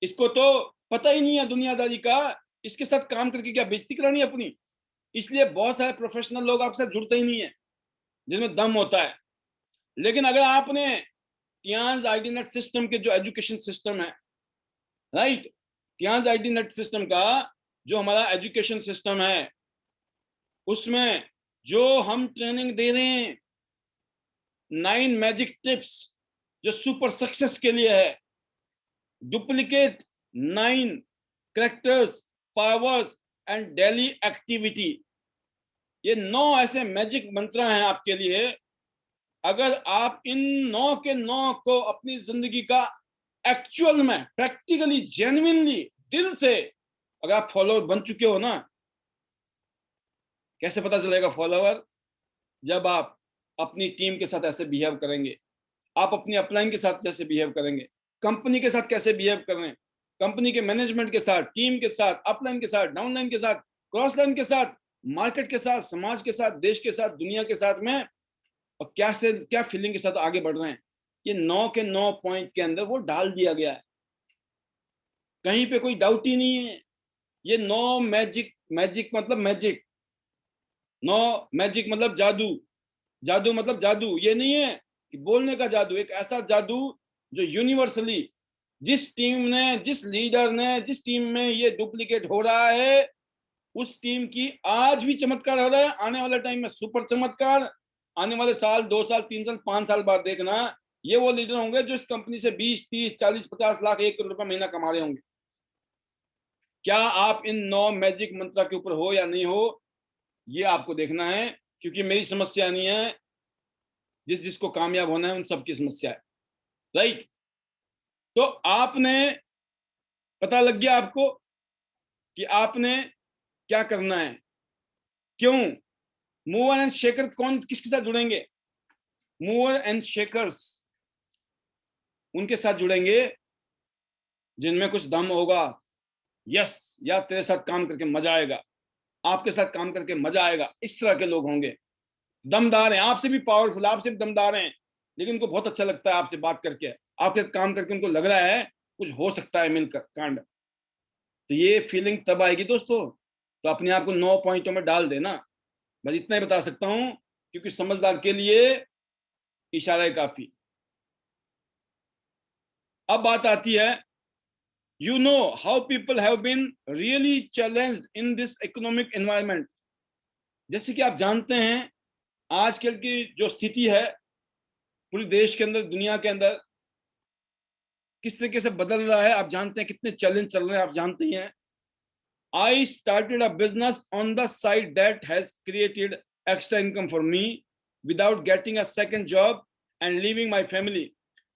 इसको तो पता ही नहीं है दुनियादारी का, इसके साथ काम करके क्या बेइज्जती करानी है अपनी। इसलिए बहुत सारे प्रोफेशनल लोग आपके साथ जुड़ते ही नहीं है, जिनमें दम होता है। लेकिन अगर आपने टियांस आईडी नेट सिस्टम के जो एजुकेशन सिस्टम है, right, Tiens ID net system का जो हमारा एजुकेशन सिस्टम है, उसमें जो हम ट्रेनिंग दे रहे हैं, 9 मैजिक टिप्स जो सुपर सक्सेस के लिए है, duplicate 9 characters, powers and daily activity, ये 9 ऐसे मैजिक मंत्र हैं आपके लिए। अगर आप इन 9 के 9 को अपनी जिंदगी का एक्चुअल में, प्रैक्टिकली, जेन्युइनली, दिल से अगर आप फॉलोअर बन चुके हो ना, कैसे पता चलेगा फॉलोअर? जब आप अपनी टीम के साथ ऐसे बिहेव करेंगे, आप अपनी अपलाइन के साथ जैसे बिहेव करेंगे, कंपनी के साथ कैसे बिहेव कर रहे हैं, कंपनी के मैनेजमेंट के साथ, टीम के साथ, अपलाइन के साथ, डाउनलाइन के साथ, क्रॉस लाइन के साथ, मार्केट के साथ, समाज के साथ, देश के साथ, दुनिया के साथ में, और क्या फीलिंग के साथ आगे बढ़ रहे हैं, ये 9 के 9 पॉइंट के अंदर वो डाल दिया गया है। कहीं पे कोई डाउट ही नहीं है। ये 9 मैजिक, मैजिक मतलब मैजिक, 9 मैजिक मतलब जादू, जादू मतलब जादू ये नहीं है कि बोलने का जादू, एक ऐसा जादू जो यूनिवर्सली, जिस टीम ने, जिस लीडर ने, जिस टीम में ये डुप्लीकेट हो रहा है, उस टीम की आज भी चमत्कार हो रहा है, आने वाले टाइम में सुपर चमत्कार, आने वाले साल, 2 साल, 3 साल, 5 साल बाद देखना, ये वो लीडर होंगे जो इस कंपनी से 20, 30, 40, 50 लाख, 1 करोड़ रुपया महीना कमा रहे होंगे। क्या आप इन 9 मैजिक मंत्र के ऊपर हो या नहीं हो, ये आपको देखना है, क्योंकि मेरी समस्या नहीं है, जिस जिसको कामयाब होना है उन सबकी समस्या है, राइट। तो आपने, पता लग गया आपको कि आपने क्या करना है। क्यों? मूवर एंड शेकर कौन किसके साथ जुड़ेंगे? मूवर एंड शेकर्स उनके साथ जुड़ेंगे जिनमें कुछ दम होगा। यस, या तेरे साथ काम करके मजा आएगा, आपके साथ काम करके मजा आएगा, इस तरह के लोग होंगे। दमदार हैं, आपसे भी पावरफुल, आपसे भी दमदार हैं, लेकिन उनको बहुत अच्छा लगता है आपसे बात करके, आपके साथ काम करके उनको लग रहा है कुछ हो सकता है मिलकर कांड। तो ये फीलिंग तब आएगी दोस्तों, तो अपने आप को 9 पॉइंटों में डाल देना। बस इतना ही बता सकता हूं, क्योंकि समझदार के लिए इशारा काफी। अब बात आती है, you know how people have been really challenged in this economic environment। जैसे कि आप जानते हैं आजकल की जो स्थिति है पूरे देश के अंदर, दुनिया के अंदर किस तरीके से बदल रहा है, आप जानते हैं कितने चैलेंज चल रहे हैं, आप जानते ही हैं। I started a business on the side that has created extra income for me without getting a second job and leaving my family।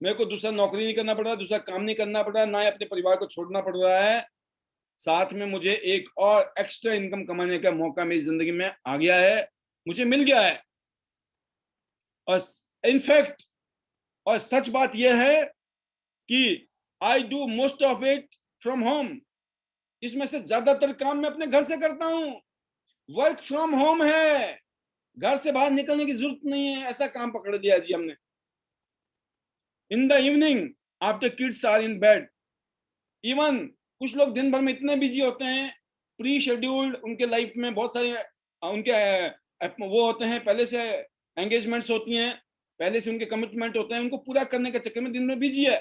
मेरे को दूसरा नौकरी नहीं करना पड़ रहा, दूसरा काम नहीं करना पड़ रहा, ना ही अपने परिवार को छोड़ना पड़ रहा है, साथ में मुझे एक और एक्स्ट्रा इनकम कमाने का मौका मेरी जिंदगी में आ गया है, मुझे मिल गया है। और इनफैक्ट, और सच बात यह है कि आई do most of it from home. इसमें से ज्यादातर काम मैं अपने घर से करता हूं, वर्क फ्रॉम होम है, घर से बाहर निकलने की जरूरत नहीं है, ऐसा काम पकड़ लिया जी हमने। In the evening after kids are in bed, even कुछ लोग दिन भर में इतने बिजी होते हैं, प्री शेड्यूल्ड, उनके लाइफ में बहुत सारे उनके वो होते हैं, पहले से एंगेजमेंट्स होती हैं, पहले से उनके कमिटमेंट होते हैं, उनको पूरा करने के चक्कर में दिन में बिजी है,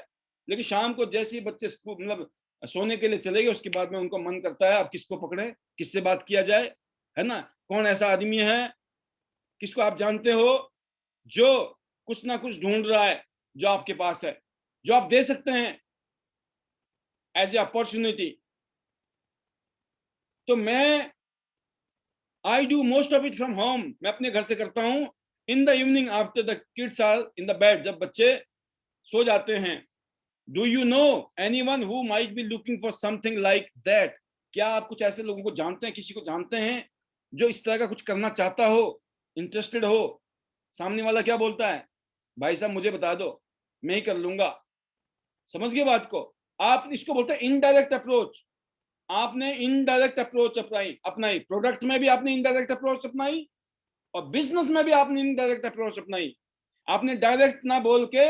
लेकिन शाम को जैसे ही बच्चे मतलब सोने के लिए चले गए, उसके बाद में उनको मन करता है अब किसको पकड़े, किससे बात किया जाए, है ना। कौन ऐसा आदमी है, किसको आप जानते हो जो कुछ ना कुछ ढूंढ रहा है जो आपके पास है, जो आप दे सकते हैं एज ए अपॉर्चुनिटी। तो मैं I do most of it from home, मैं अपने घर से करता हूं। In the evening after the kids are in the bed, जब बच्चे सो जाते हैं। Do you know anyone who might be looking for something like that? क्या आप कुछ ऐसे लोगों को जानते हैं, किसी को जानते हैं जो इस तरह का कुछ करना चाहता हो, इंटरेस्टेड हो? सामने वाला क्या बोलता है, भाई साहब मुझे बता दो, मैं ही कर लूंगा। समझ गए बात को? आप इसको बोलते हैं इनडायरेक्ट अप्रोच। आपने इनडायरेक्ट अप्रोच अपनाई, प्रोडक्ट में भी आपने इनडायरेक्ट अप्रोच अपनाई और बिजनेस में भी आपने इनडायरेक्ट अप्रोच अपनाई। आपने डायरेक्ट ना बोल के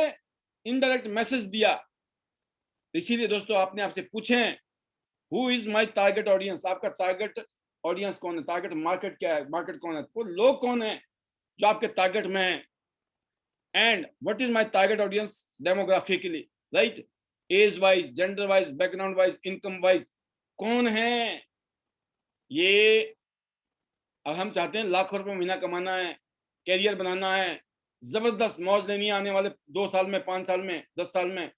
इनडायरेक्ट मैसेज दिया। इसीलिए दोस्तों आपने आपसे पूछें who is my target audience, आपका टारगेट ऑडियंस कौन है, टारगेट मार्केट क्या है, मार्केट कौन है, वो लोग कौन है जो आपके टारगेट में है। And what is my target audience demographically, right, age wise, gender wise, background wise, income wise, कौन है ये। अब हम चाहते हैं लाखों रुपए महीना कमाना है, कैरियर बनाना है, जबरदस्त मौज लेनी है आने वाले 2 साल में, 5 साल में, 10 साल में,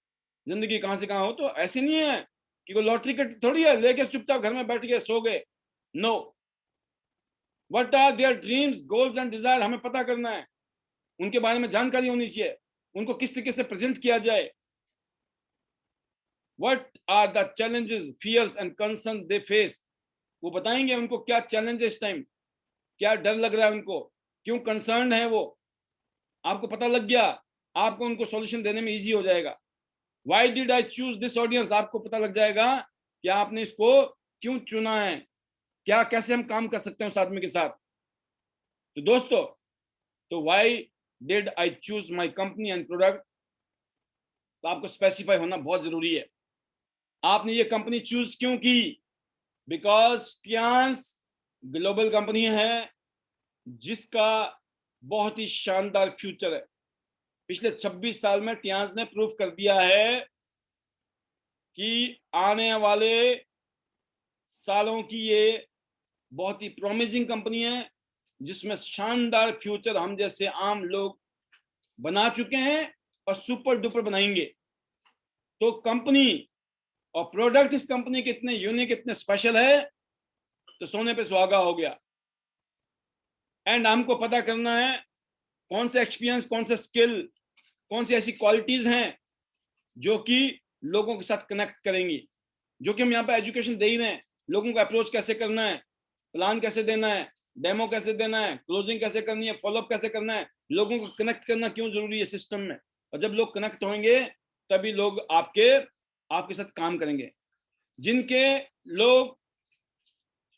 जिंदगी कहां से कहां हो। तो ऐसे नहीं है कि कोई लॉटरी कट थोड़ी है लेके चुपचाप घर में बैठ के सो गए। No, what are their dreams, goals and desire, हमें पता करना है, उनके बारे में जानकारी होनी चाहिए, उनको किस तरीके से प्रेजेंट किया जाए। What are the challenges, fears and concern they face, वो बताएंगे उनको क्या चैलेंज है इस टाइम, क्या डर लग रहा है उनको, क्यों कंसर्न है वो। आपको पता लग गया, आपको उनको सॉल्यूशन देने में इजी हो जाएगा। Why did I choose this audience, आपको पता लग जाएगा कि आपने इसको क्यों चुना है, क्या कैसे हम काम कर सकते हैं उस आदमी के साथ। तो दोस्तों, तो why did I choose my company and product, तो आपको स्पेसिफाई होना बहुत जरूरी है। आपने ये कंपनी चूज क्यों की? बिकॉज टियांस ग्लोबल कंपनी है जिसका बहुत ही शानदार फ्यूचर है। पिछले 26 साल में टियांस ने प्रूव कर दिया है कि आने वाले सालों की ये बहुत ही प्रॉमिसिंग कंपनी है जिसमें शानदार फ्यूचर हम जैसे आम लोग बना चुके हैं और सुपर डुपर बनाएंगे। तो कंपनी और प्रोडक्ट इस कंपनी के इतने यूनिक, इतने स्पेशल है, तो सोने पे सुहागा हो गया। एंड हमको पता करना है कौन से एक्सपीरियंस, कौन से स्किल, कौन सी ऐसी क्वालिटीज हैं जो कि लोगों के साथ कनेक्ट करेंगी, जो कि हम यहाँ पे एजुकेशन दे ही रहे हैं। लोगों का अप्रोच कैसे करना है, प्लान कैसे देना है, डेमो कैसे देना है, क्लोजिंग कैसे करनी है, फॉलोअप कैसे करना है, लोगों को कनेक्ट करना क्यों जरूरी है सिस्टम में। और जब लोग कनेक्ट होंगे तभी लोग आपके साथ काम करेंगे। जिनके लोग,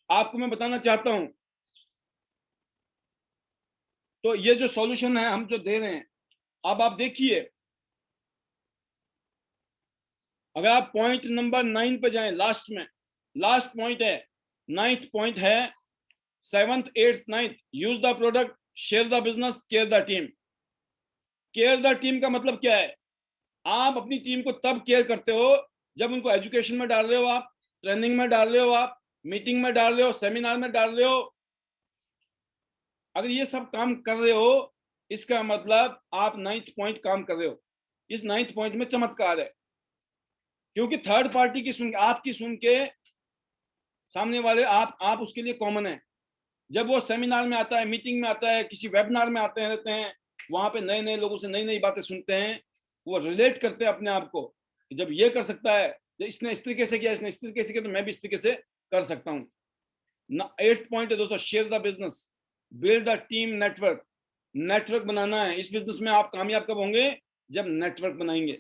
आपको मैं बताना चाहता हूं, तो ये जो सॉल्यूशन है हम जो दे रहे हैं, अब आप देखिए, अगर आप पॉइंट नंबर 9 पे जाएं, लास्ट में, लास्ट पॉइंट है, 9th पॉइंट है, 7th 8th 9th, use the product, share the business, care the team. Care the team का मतलब क्या है? आप अपनी टीम को तब केयर करते हो जब उनको एजुकेशन में डाल रहे हो, आप ट्रेनिंग में डाल रहे हो, आप मीटिंग में डाल रहे हो, सेमिनार में डाल रहे हो। अगर ये सब काम कर रहे हो, इसका मतलब आप 9th पॉइंट काम कर रहे हो। इस 9th पॉइंट में चमत्कार है, क्योंकि थर्ड पार्टी की सुन, आपकी सुन के सामने वाले आप उसके लिए कॉमन है। जब वो सेमिनार में आता है, मीटिंग में आता है, किसी वेबिनार में आते रहते हैं, वहां पे नए नए लोगों से नई नई बातें सुनते हैं, वो रिलेट करते हैं अपने आप को कि जब ये कर सकता है, जब इसने इस तरीके से किया, इसने इस तरीके से किया, तो मैं भी इस तरीके से कर सकता हूँ ना। 8th पॉइंट है दोस्तों, share the business, build the team network. Network बनाना है। इस बिजनेस में आप कामयाब कब होंगे? जब नेटवर्क बनाएंगे।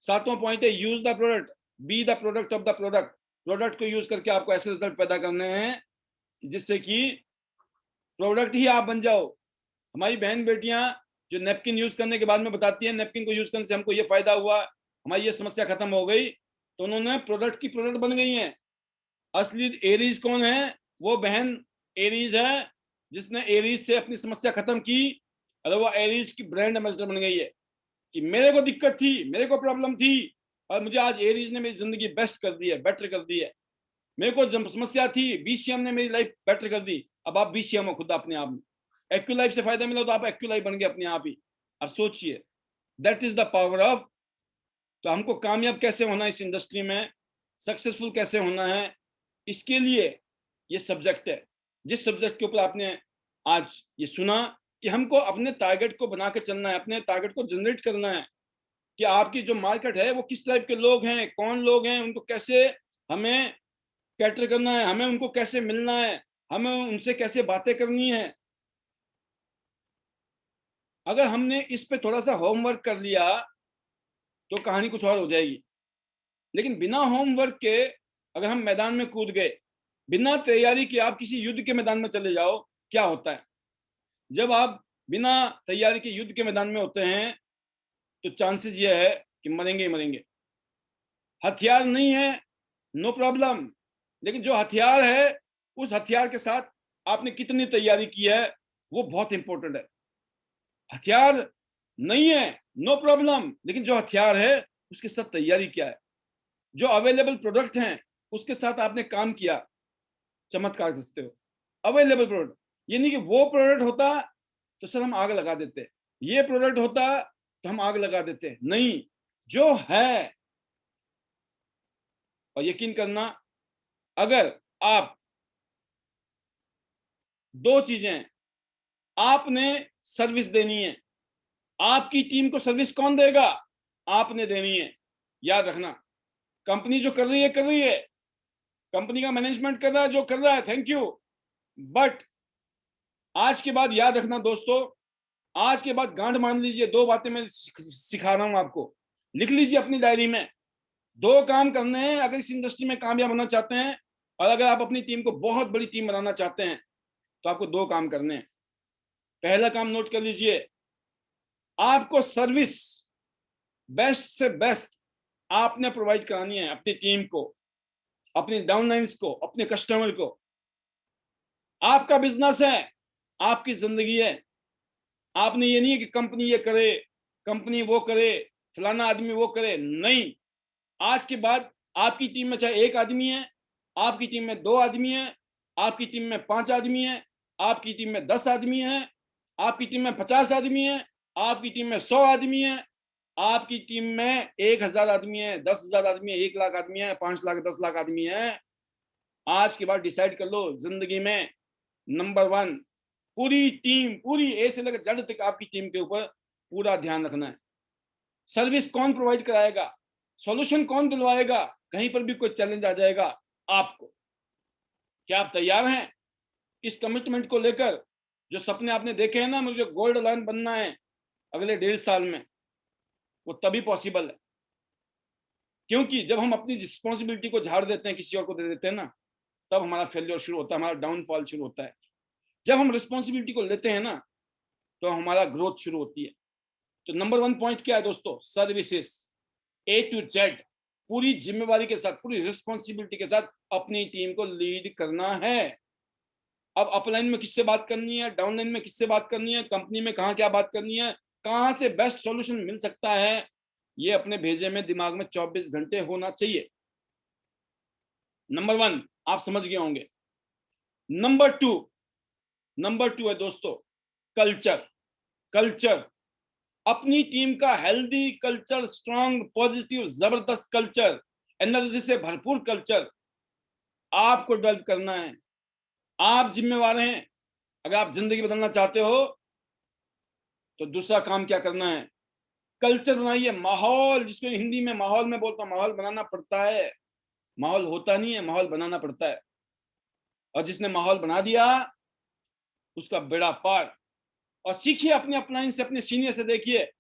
7वां पॉइंट है, use the product, be the product of the product. Product को यूज करके आपको ऐसे रिजल्ट पैदा करने हैं जिससे कि प्रोडक्ट ही आप बन जाओ। हमारी बहन बेटियां जो नैपकिन यूज करने के बाद में बताती हैं, नैपकिन को यूज करने से हमको ये फायदा हुआ, हमारी ये समस्या खत्म हो गई, तो उन्होंने प्रोडक्ट की प्रोडक्ट बन गई हैं। असली एरीज कौन है? वो बहन एरीज है जिसने एरीज से अपनी समस्या खत्म की अरे वो एरीज की ब्रांड एम्बेसडर बन गई है कि मेरे को दिक्कत थी, मेरे को प्रॉब्लम थी और मुझे आज एरीज ने मेरी जिंदगी बेस्ट कर दी है, बेटर कर दी है। मेरे को जब समस्या थी, बीसीएम ने मेरी लाइफ बेटर कर दी। अब आप बीसीएम हो खुद अपने आप में। एक्यू लाइफ से फायदा मिला तो आप एक्यू लाइफ बन गए अपने आप ही। अब सोचिए, that is the power of. तो हमको कामयाब कैसे होना है इस इंडस्ट्री में, सक्सेसफुल कैसे होना है, इसके लिए ये सब्जेक्ट है। जिस सब्जेक्ट के ऊपर आपने आज ये सुना कि हमको अपने टारगेट को बना के चलना है, अपने टारगेट को जनरेट करना है कि आपकी जो मार्केट है वो किस टाइप के लोग हैं, कौन लोग हैं, उनको कैसे हमें कैटर करना है, हमें उनको कैसे मिलना है, हमें उनसे कैसे बातें करनी है। अगर हमने इस पे थोड़ा सा होमवर्क कर लिया तो कहानी कुछ और हो जाएगी। लेकिन बिना होमवर्क के अगर हम मैदान में कूद गए, बिना तैयारी के आप किसी युद्ध के मैदान में चले जाओ, क्या होता है? जब आप बिना तैयारी के युद्ध के मैदान में होते हैं तो चांसेस ये है कि मरेंगे ही मरेंगे। हथियार नहीं है, नो प्रॉब्लम, लेकिन जो हथियार है उस हथियार के साथ आपने कितनी तैयारी की है वो बहुत इंपॉर्टेंट है। हथियार नहीं है, नो प्रॉब्लम, लेकिन जो हथियार है उसके साथ तैयारी क्या है, जो अवेलेबल प्रोडक्ट हैं उसके साथ आपने काम किया, चमत्कार सकते हो। अवेलेबल प्रोडक्ट, ये नहीं कि वो प्रोडक्ट होता तो सर हम आग लगा देते, ये प्रोडक्ट होता तो हम आग लगा देते, नहीं, जो है। और यकीन करना, अगर आप दो चीजें, आपने सर्विस देनी है, आपकी टीम को सर्विस कौन देगा? आपने देनी है। याद रखना, कंपनी जो कर रही है कर रही है, कंपनी का मैनेजमेंट कर रहा है जो कर रहा है, थैंक यू। बट आज के बाद याद रखना दोस्तों, आज के बाद गांठ मान लीजिए, दो बातें मैं सिखा रहा हूं आपको, लिख लीजिए अपनी डायरी में। दो काम करने हैं अगर इस इंडस्ट्री में कामयाब होना चाहते हैं, और अगर आप अपनी टीम को बहुत बड़ी टीम बनाना चाहते हैं तो आपको दो काम करने हैं। पहला काम नोट कर लीजिए, आपको सर्विस बेस्ट से बेस्ट आपने प्रोवाइड करानी है अपनी टीम को, अपनी डाउनलाइंस को, अपने कस्टमर को। आपका बिजनेस है, आपकी जिंदगी है। आपने ये नहीं है कि कंपनी ये करे, कंपनी वो करे, फलाना आदमी वो करे, नहीं। आज के बाद आपकी टीम में चाहे एक आदमी है, आपकी टीम में दो आदमी है, आपकी टीम में 5 आदमी है, आपकी टीम में 10 आदमी है, आपकी टीम में 50 आदमी है, आपकी टीम में 100 आदमी है, आपकी टीम में 1000 आदमी है, 10,000 आदमी है, 1 लाख आदमी है, 5 लाख 10 लाख आदमी है। आज के बाद डिसाइड कर लो, जिंदगी में नंबर 1 पूरी टीम, पूरी ए से लेकर जेड तक आपकी टीम के ऊपर पूरा ध्यान रखना है। सर्विस कौन प्रोवाइड कराएगा, सॉल्यूशन कौन दिलवाएगा, कहीं पर भी कोई चैलेंज आ जाएगा आपको। क्या आप तैयार हैं इस कमिटमेंट को लेकर? जो सपने आपने देखे हैं ना, मुझे गोल्ड लाइन बनना है अगले 1.5 साल में, वो तभी पॉसिबल है क्योंकि जब हम अपनी रिस्पॉन्सिबिलिटी को झाड़ देते हैं, किसी और को दे देते हैं ना, तब हमारा फेलियर शुरू होता है, हमारा डाउनफॉल शुरू होता है। जब हम रिस्पॉन्सिबिलिटी को लेते हैं ना, तो हमारा ग्रोथ शुरू होती है। तो नंबर 1 पॉइंट क्या है दोस्तों? सर्विसेज A to Z, पूरी जिम्मेवारी के साथ, पूरी रिस्पॉन्सिबिलिटी के साथ अपनी टीम को लीड करना है। अब अपलाइन में किससे बात करनी है, डाउनलाइन में किससे बात करनी है, कंपनी में कहाँ क्या बात करनी है, कहाँ से बेस्ट सॉल्यूशन मिल सकता है, ये अपने भेजे में दिमाग में 24 घंटे होना चाहिए। नंबर 1 आप समझ गए होंगे। नंबर 2 है दोस्तों कल्चर। कल्चर, अपनी टीम का हेल्दी कल्चर, स्ट्रांग, पॉजिटिव, जबरदस्त कल्चर, एनर्जी से भरपूर कल्चर आपको डेवलप करना है। आप जिम्मेवार हैं। अगर आप जिंदगी बदलना चाहते हो तो दूसरा काम क्या करना है? कल्चर बनाइए, माहौल, जिसको हिंदी में माहौल में बोलता हूं, माहौल बनाना पड़ता है। माहौल होता नहीं है, माहौल बनाना पड़ता है। और जिसने माहौल बना दिया उसका बेड़ा पार। और सीखिए अपने अपलाइन से, अपने सीनियर से देखिए,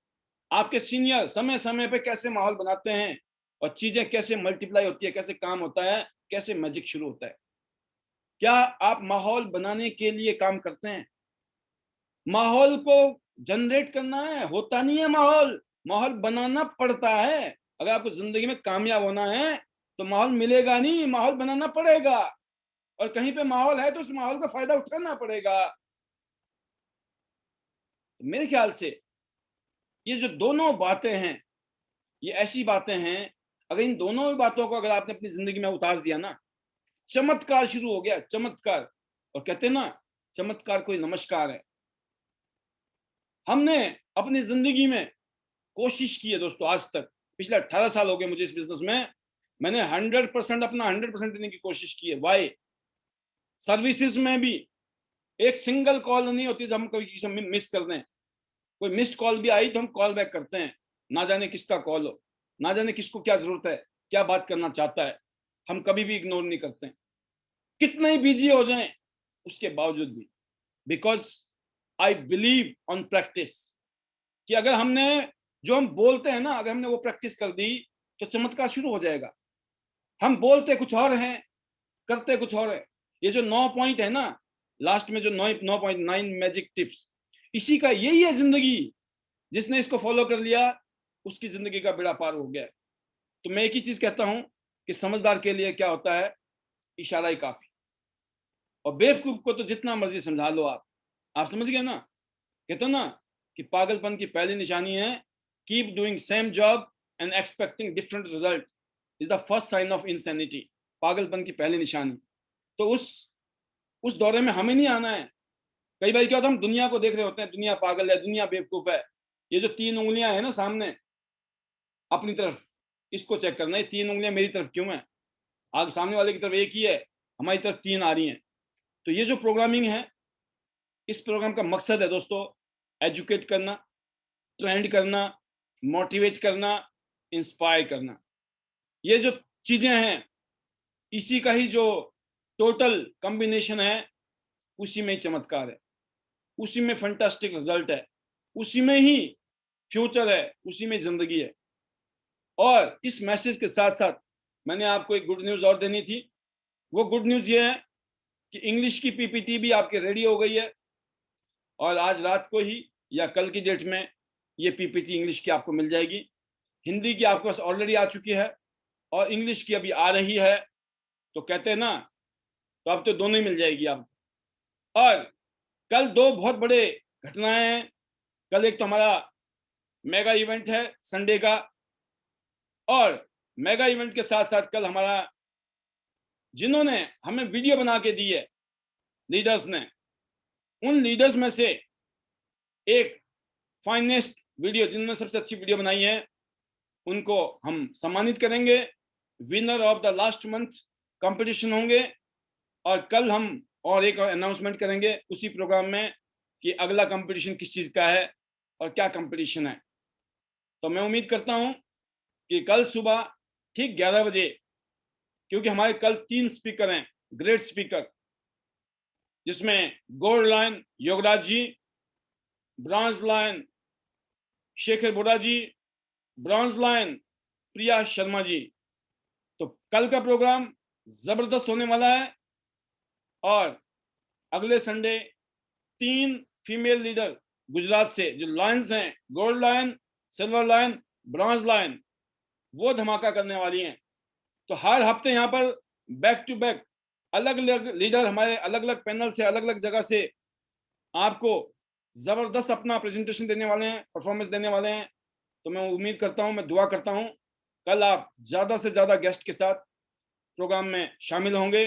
आपके सीनियर समय समय पे कैसे माहौल बनाते हैं और चीजें कैसे मल्टीप्लाई होती है, कैसे काम होता है, कैसे मैजिक शुरू होता है। क्या आप माहौल बनाने के लिए काम करते हैं? माहौल को जनरेट करना है, होता नहीं है माहौल, माहौल बनाना पड़ता है। अगर आपको जिंदगी में कामयाब होना है तो माहौल मिलेगा नहीं, माहौल बनाना पड़ेगा। और कहीं पे माहौल है तो उस माहौल का फायदा उठाना पड़ेगा। तो मेरे ख्याल से ये जो दोनों बातें हैं, ये ऐसी बातें हैं, अगर इन दोनों ही बातों को अगर आपने अपनी जिंदगी में उतार दिया ना, चमत्कार शुरू हो गया, चमत्कार। और कहते हैं ना, चमत्कार कोई नमस्कार है। हमने अपनी जिंदगी में कोशिश की है दोस्तों, आज तक पिछले 18 साल हो गए मुझे इस बिजनेस में, मैंने 100% अपना 100% देने की कोशिश की है। वाई? सर्विसेज में भी एक सिंगल कॉल नहीं होती जब हम कभी किसी मिस कर दें। कोई मिस्ड कॉल भी आई तो हम कॉल बैक करते हैं, ना जाने किसका कॉल हो, ना जाने किसको क्या जरूरत है, क्या बात करना चाहता है, हम कभी भी इग्नोर नहीं करते हैं, कितने ही बिजी हो जाएं उसके बावजूद भी। Because I believe on practice, कि अगर हमने जो हम बोलते हैं ना, अगर हमने वो प्रैक्टिस कर दी तो चमत्कार शुरू हो जाएगा। हम बोलते कुछ और हैं, करते कुछ और है। ये जो 9 पॉइंट है ना, लास्ट में जो 9.9 मैजिक टिप्स, इसी का यही है जिंदगी। जिसने इसको फॉलो कर लिया उसकी जिंदगी का बेड़ा पार हो गया। तो मैं एक ही चीज कहता हूं कि समझदार के लिए क्या होता है, इशारा ही काफी। और बेवकूफ को तो जितना मर्जी समझा लो आप समझ गए ना। कहते ना कि पागलपन की पहली निशानी है keep doing same job and expecting different result is the first sign of insanity. पागलपन की पहली निशानी। तो उस दौरे में हमें नहीं आना है। कई बार क्या होता है, हम दुनिया को देख रहे होते हैं, दुनिया पागल है, दुनिया बेवकूफ है। ये जो 3 उंगलियां हैं ना सामने अपनी तरफ, इसको चेक करना है 3 उंगलियां मेरी तरफ क्यों है। आगे सामने वाले की तरफ एक ही है, हमारी तरफ 3 आ रही हैं। तो ये जो प्रोग्रामिंग है, इस प्रोग्राम का मकसद है दोस्तों एजुकेट करना, ट्रेंड करना, मोटिवेट करना, इंस्पायर करना। ये जो चीजें हैं, इसी का ही जो टोटल कॉम्बिनेशन है, उसी में ही चमत्कार है, उसी में फंटास्टिक रिजल्ट है, उसी में ही फ्यूचर है, उसी में जिंदगी है। और इस मैसेज के साथ साथ मैंने आपको एक गुड न्यूज और देनी थी। वो गुड न्यूज ये है कि इंग्लिश की पीपीटी भी आपके रेडी हो गई है, और आज रात को ही या कल की डेट में ये पीपीटी इंग्लिश की आपको मिल जाएगी। हिंदी की आपके पास ऑलरेडी आ चुकी है और इंग्लिश की अभी आ रही है। तो कहते हैं ना, तो अब तो दोनों ही मिल जाएगी आपको। और कल 2 बहुत बड़े घटनाएं हैं। कल एक तो हमारा मेगा इवेंट है संडे का, और मेगा इवेंट के साथ साथ कल हमारा जिन्होंने हमें वीडियो बना के दी है लीडर्स ने, उन लीडर्स में से एक फाइनेस्ट वीडियो, जिन्होंने सबसे अच्छी वीडियो बनाई है, उनको हम सम्मानित करेंगे। Winner of the last month competition होंगे। और कल हम और एक अनाउंसमेंट करेंगे उसी प्रोग्राम में कि अगला कंपटीशन किस चीज का है और क्या कंपटीशन है। तो मैं उम्मीद करता हूं कि कल सुबह ठीक 11 बजे, क्योंकि हमारे कल 3 स्पीकर हैं, ग्रेट स्पीकर, जिसमें गोल्ड लायन योगराज जी, ब्रॉन्ज लायन शेखर बोरा जी, ब्रॉन्ज लायन प्रिया शर्मा जी। तो कल का प्रोग्राम जबरदस्त होने वाला है। और अगले संडे 3 फीमेल लीडर गुजरात से जो लायंस हैं, gold lion, silver lion, bronze lion, वो धमाका करने वाली हैं। तो हर हफ्ते यहाँ पर बैक टू बैक अलग अलग लीडर हमारे अलग अलग पैनल से, अलग अलग जगह से आपको जबरदस्त अपना प्रेजेंटेशन देने वाले हैं, परफॉर्मेंस देने वाले हैं। तो मैं उम्मीद करता हूं, मैं दुआ करता हूं कल आप ज्यादा से ज्यादा गेस्ट के साथ प्रोग्राम में शामिल होंगे।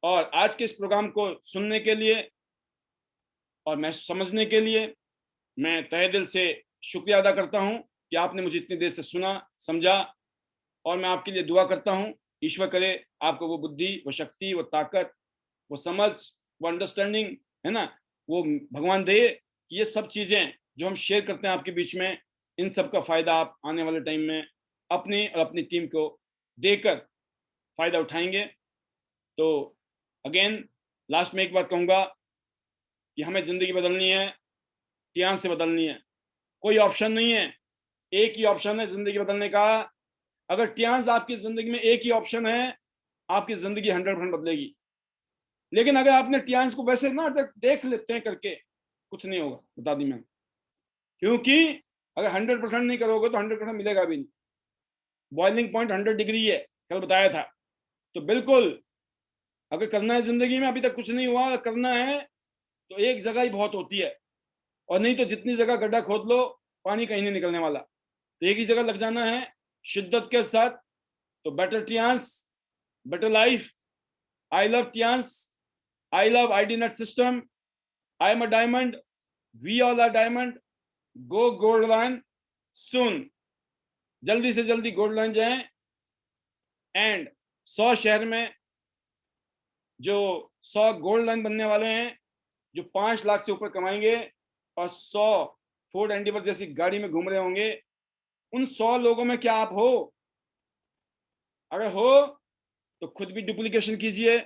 और आज के इस प्रोग्राम को सुनने के लिए और मैं समझने के लिए मैं तहे दिल से शुक्रिया अदा करता हूं कि आपने मुझे इतनी देर से सुना, समझा। और मैं आपके लिए दुआ करता हूं, ईश्वर करे आपको वो बुद्धि, वो शक्ति, वो ताकत, वो समझ, वो अंडरस्टैंडिंग, है ना, वो भगवान दे कि ये सब चीजें जो हम शेयर करते हैं आपके बीच में, इन सब का फायदा आप आने वाले टाइम में अपनी और अपनी टीम को देकर फायदा उठाएंगे। तो अगेन लास्ट में एक बात कहूंगा कि हमें जिंदगी बदलनी है, ध्यान से बदलनी है। कोई ऑप्शन नहीं है, एक ही ऑप्शन है जिंदगी बदलने का। अगर टियांस आपकी जिंदगी में एक ही ऑप्शन है, आपकी जिंदगी 100% बदलेगी। लेकिन अगर आपने टियांस को वैसे ना देख लेते हैं करके, कुछ नहीं होगा, बता दी मैंने। क्योंकि अगर 100% नहीं करोगे तो 100% मिलेगा भी नहीं। बॉइलिंग पॉइंट 100 डिग्री है, कल बताया था। तो बिल्कुल अगर करना है जिंदगी में, अभी तक कुछ नहीं हुआ, करना है तो एक जगह ही बहुत होती है। और नहीं तो जितनी जगह गड्ढा खोद लो पानी कहीं नहीं निकलने वाला। तो एक ही जगह लग जाना है शिद्दत के साथ। तो better Tiens, better life. I love Tiens, I love ID net system, I am a diamond, we all are diamond, go gold line soon. जल्दी से जल्दी गोल्ड लाइन जाएं एंड 100 शहर में जो 100 गोल्ड लाइन बनने वाले हैं, जो 5 लाख से ऊपर कमाएंगे और 100 फोर्ड एंडीवर जैसी गाड़ी में घूम रहे होंगे, उन 100 लोगों में क्या आप हो? अगर हो तो खुद भी डुप्लीकेशन कीजिए,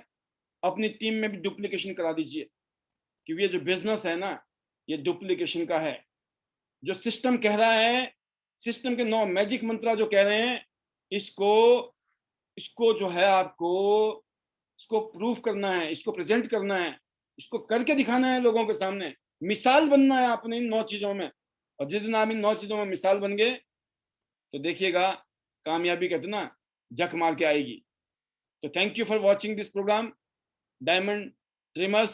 अपनी टीम में भी डुप्लीकेशन करा दीजिए, क्योंकि ये जो बिजनेस है ना, ये डुप्लीकेशन का है। जो सिस्टम कह रहा है, सिस्टम के 9 मैजिक मंत्रा जो कह रहे हैं, इसको इसको जो है आपको इसको प्रूफ करना है, इसको प्रेजेंट करना है, इसको करके दिखाना है लोगों के सामने, मिसाल बनना है अपने इन 9 चीजों में। और जिस दिन आप इन 9 चीजों में मिसाल बन गए तो देखिएगा कामयाबी कहते ना जख मार के आएगी। तो thank you for watching this programme. Diamond trimmers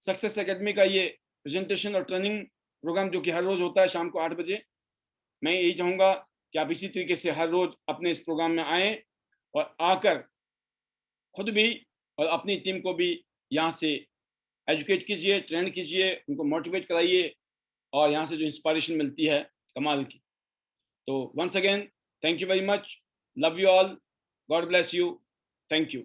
success academy का ये प्रेजेंटेशन और ट्रेनिंग प्रोग्राम जो कि हर रोज होता है शाम को 8 बजे। मैं यही चाहूंगा कि आप इसी तरीके से हर रोज अपने इस प्रोग्राम में आएं और आकर खुद भी और अपनी टीम को भी यहाँ से एजुकेट कीजिए, ट्रेन कीजिए, उनको मोटिवेट कराइए और यहाँ से जो इंस्पायरेशन मिलती है कमाल की। तो once again thank you very much, love you all, God bless you, thank you.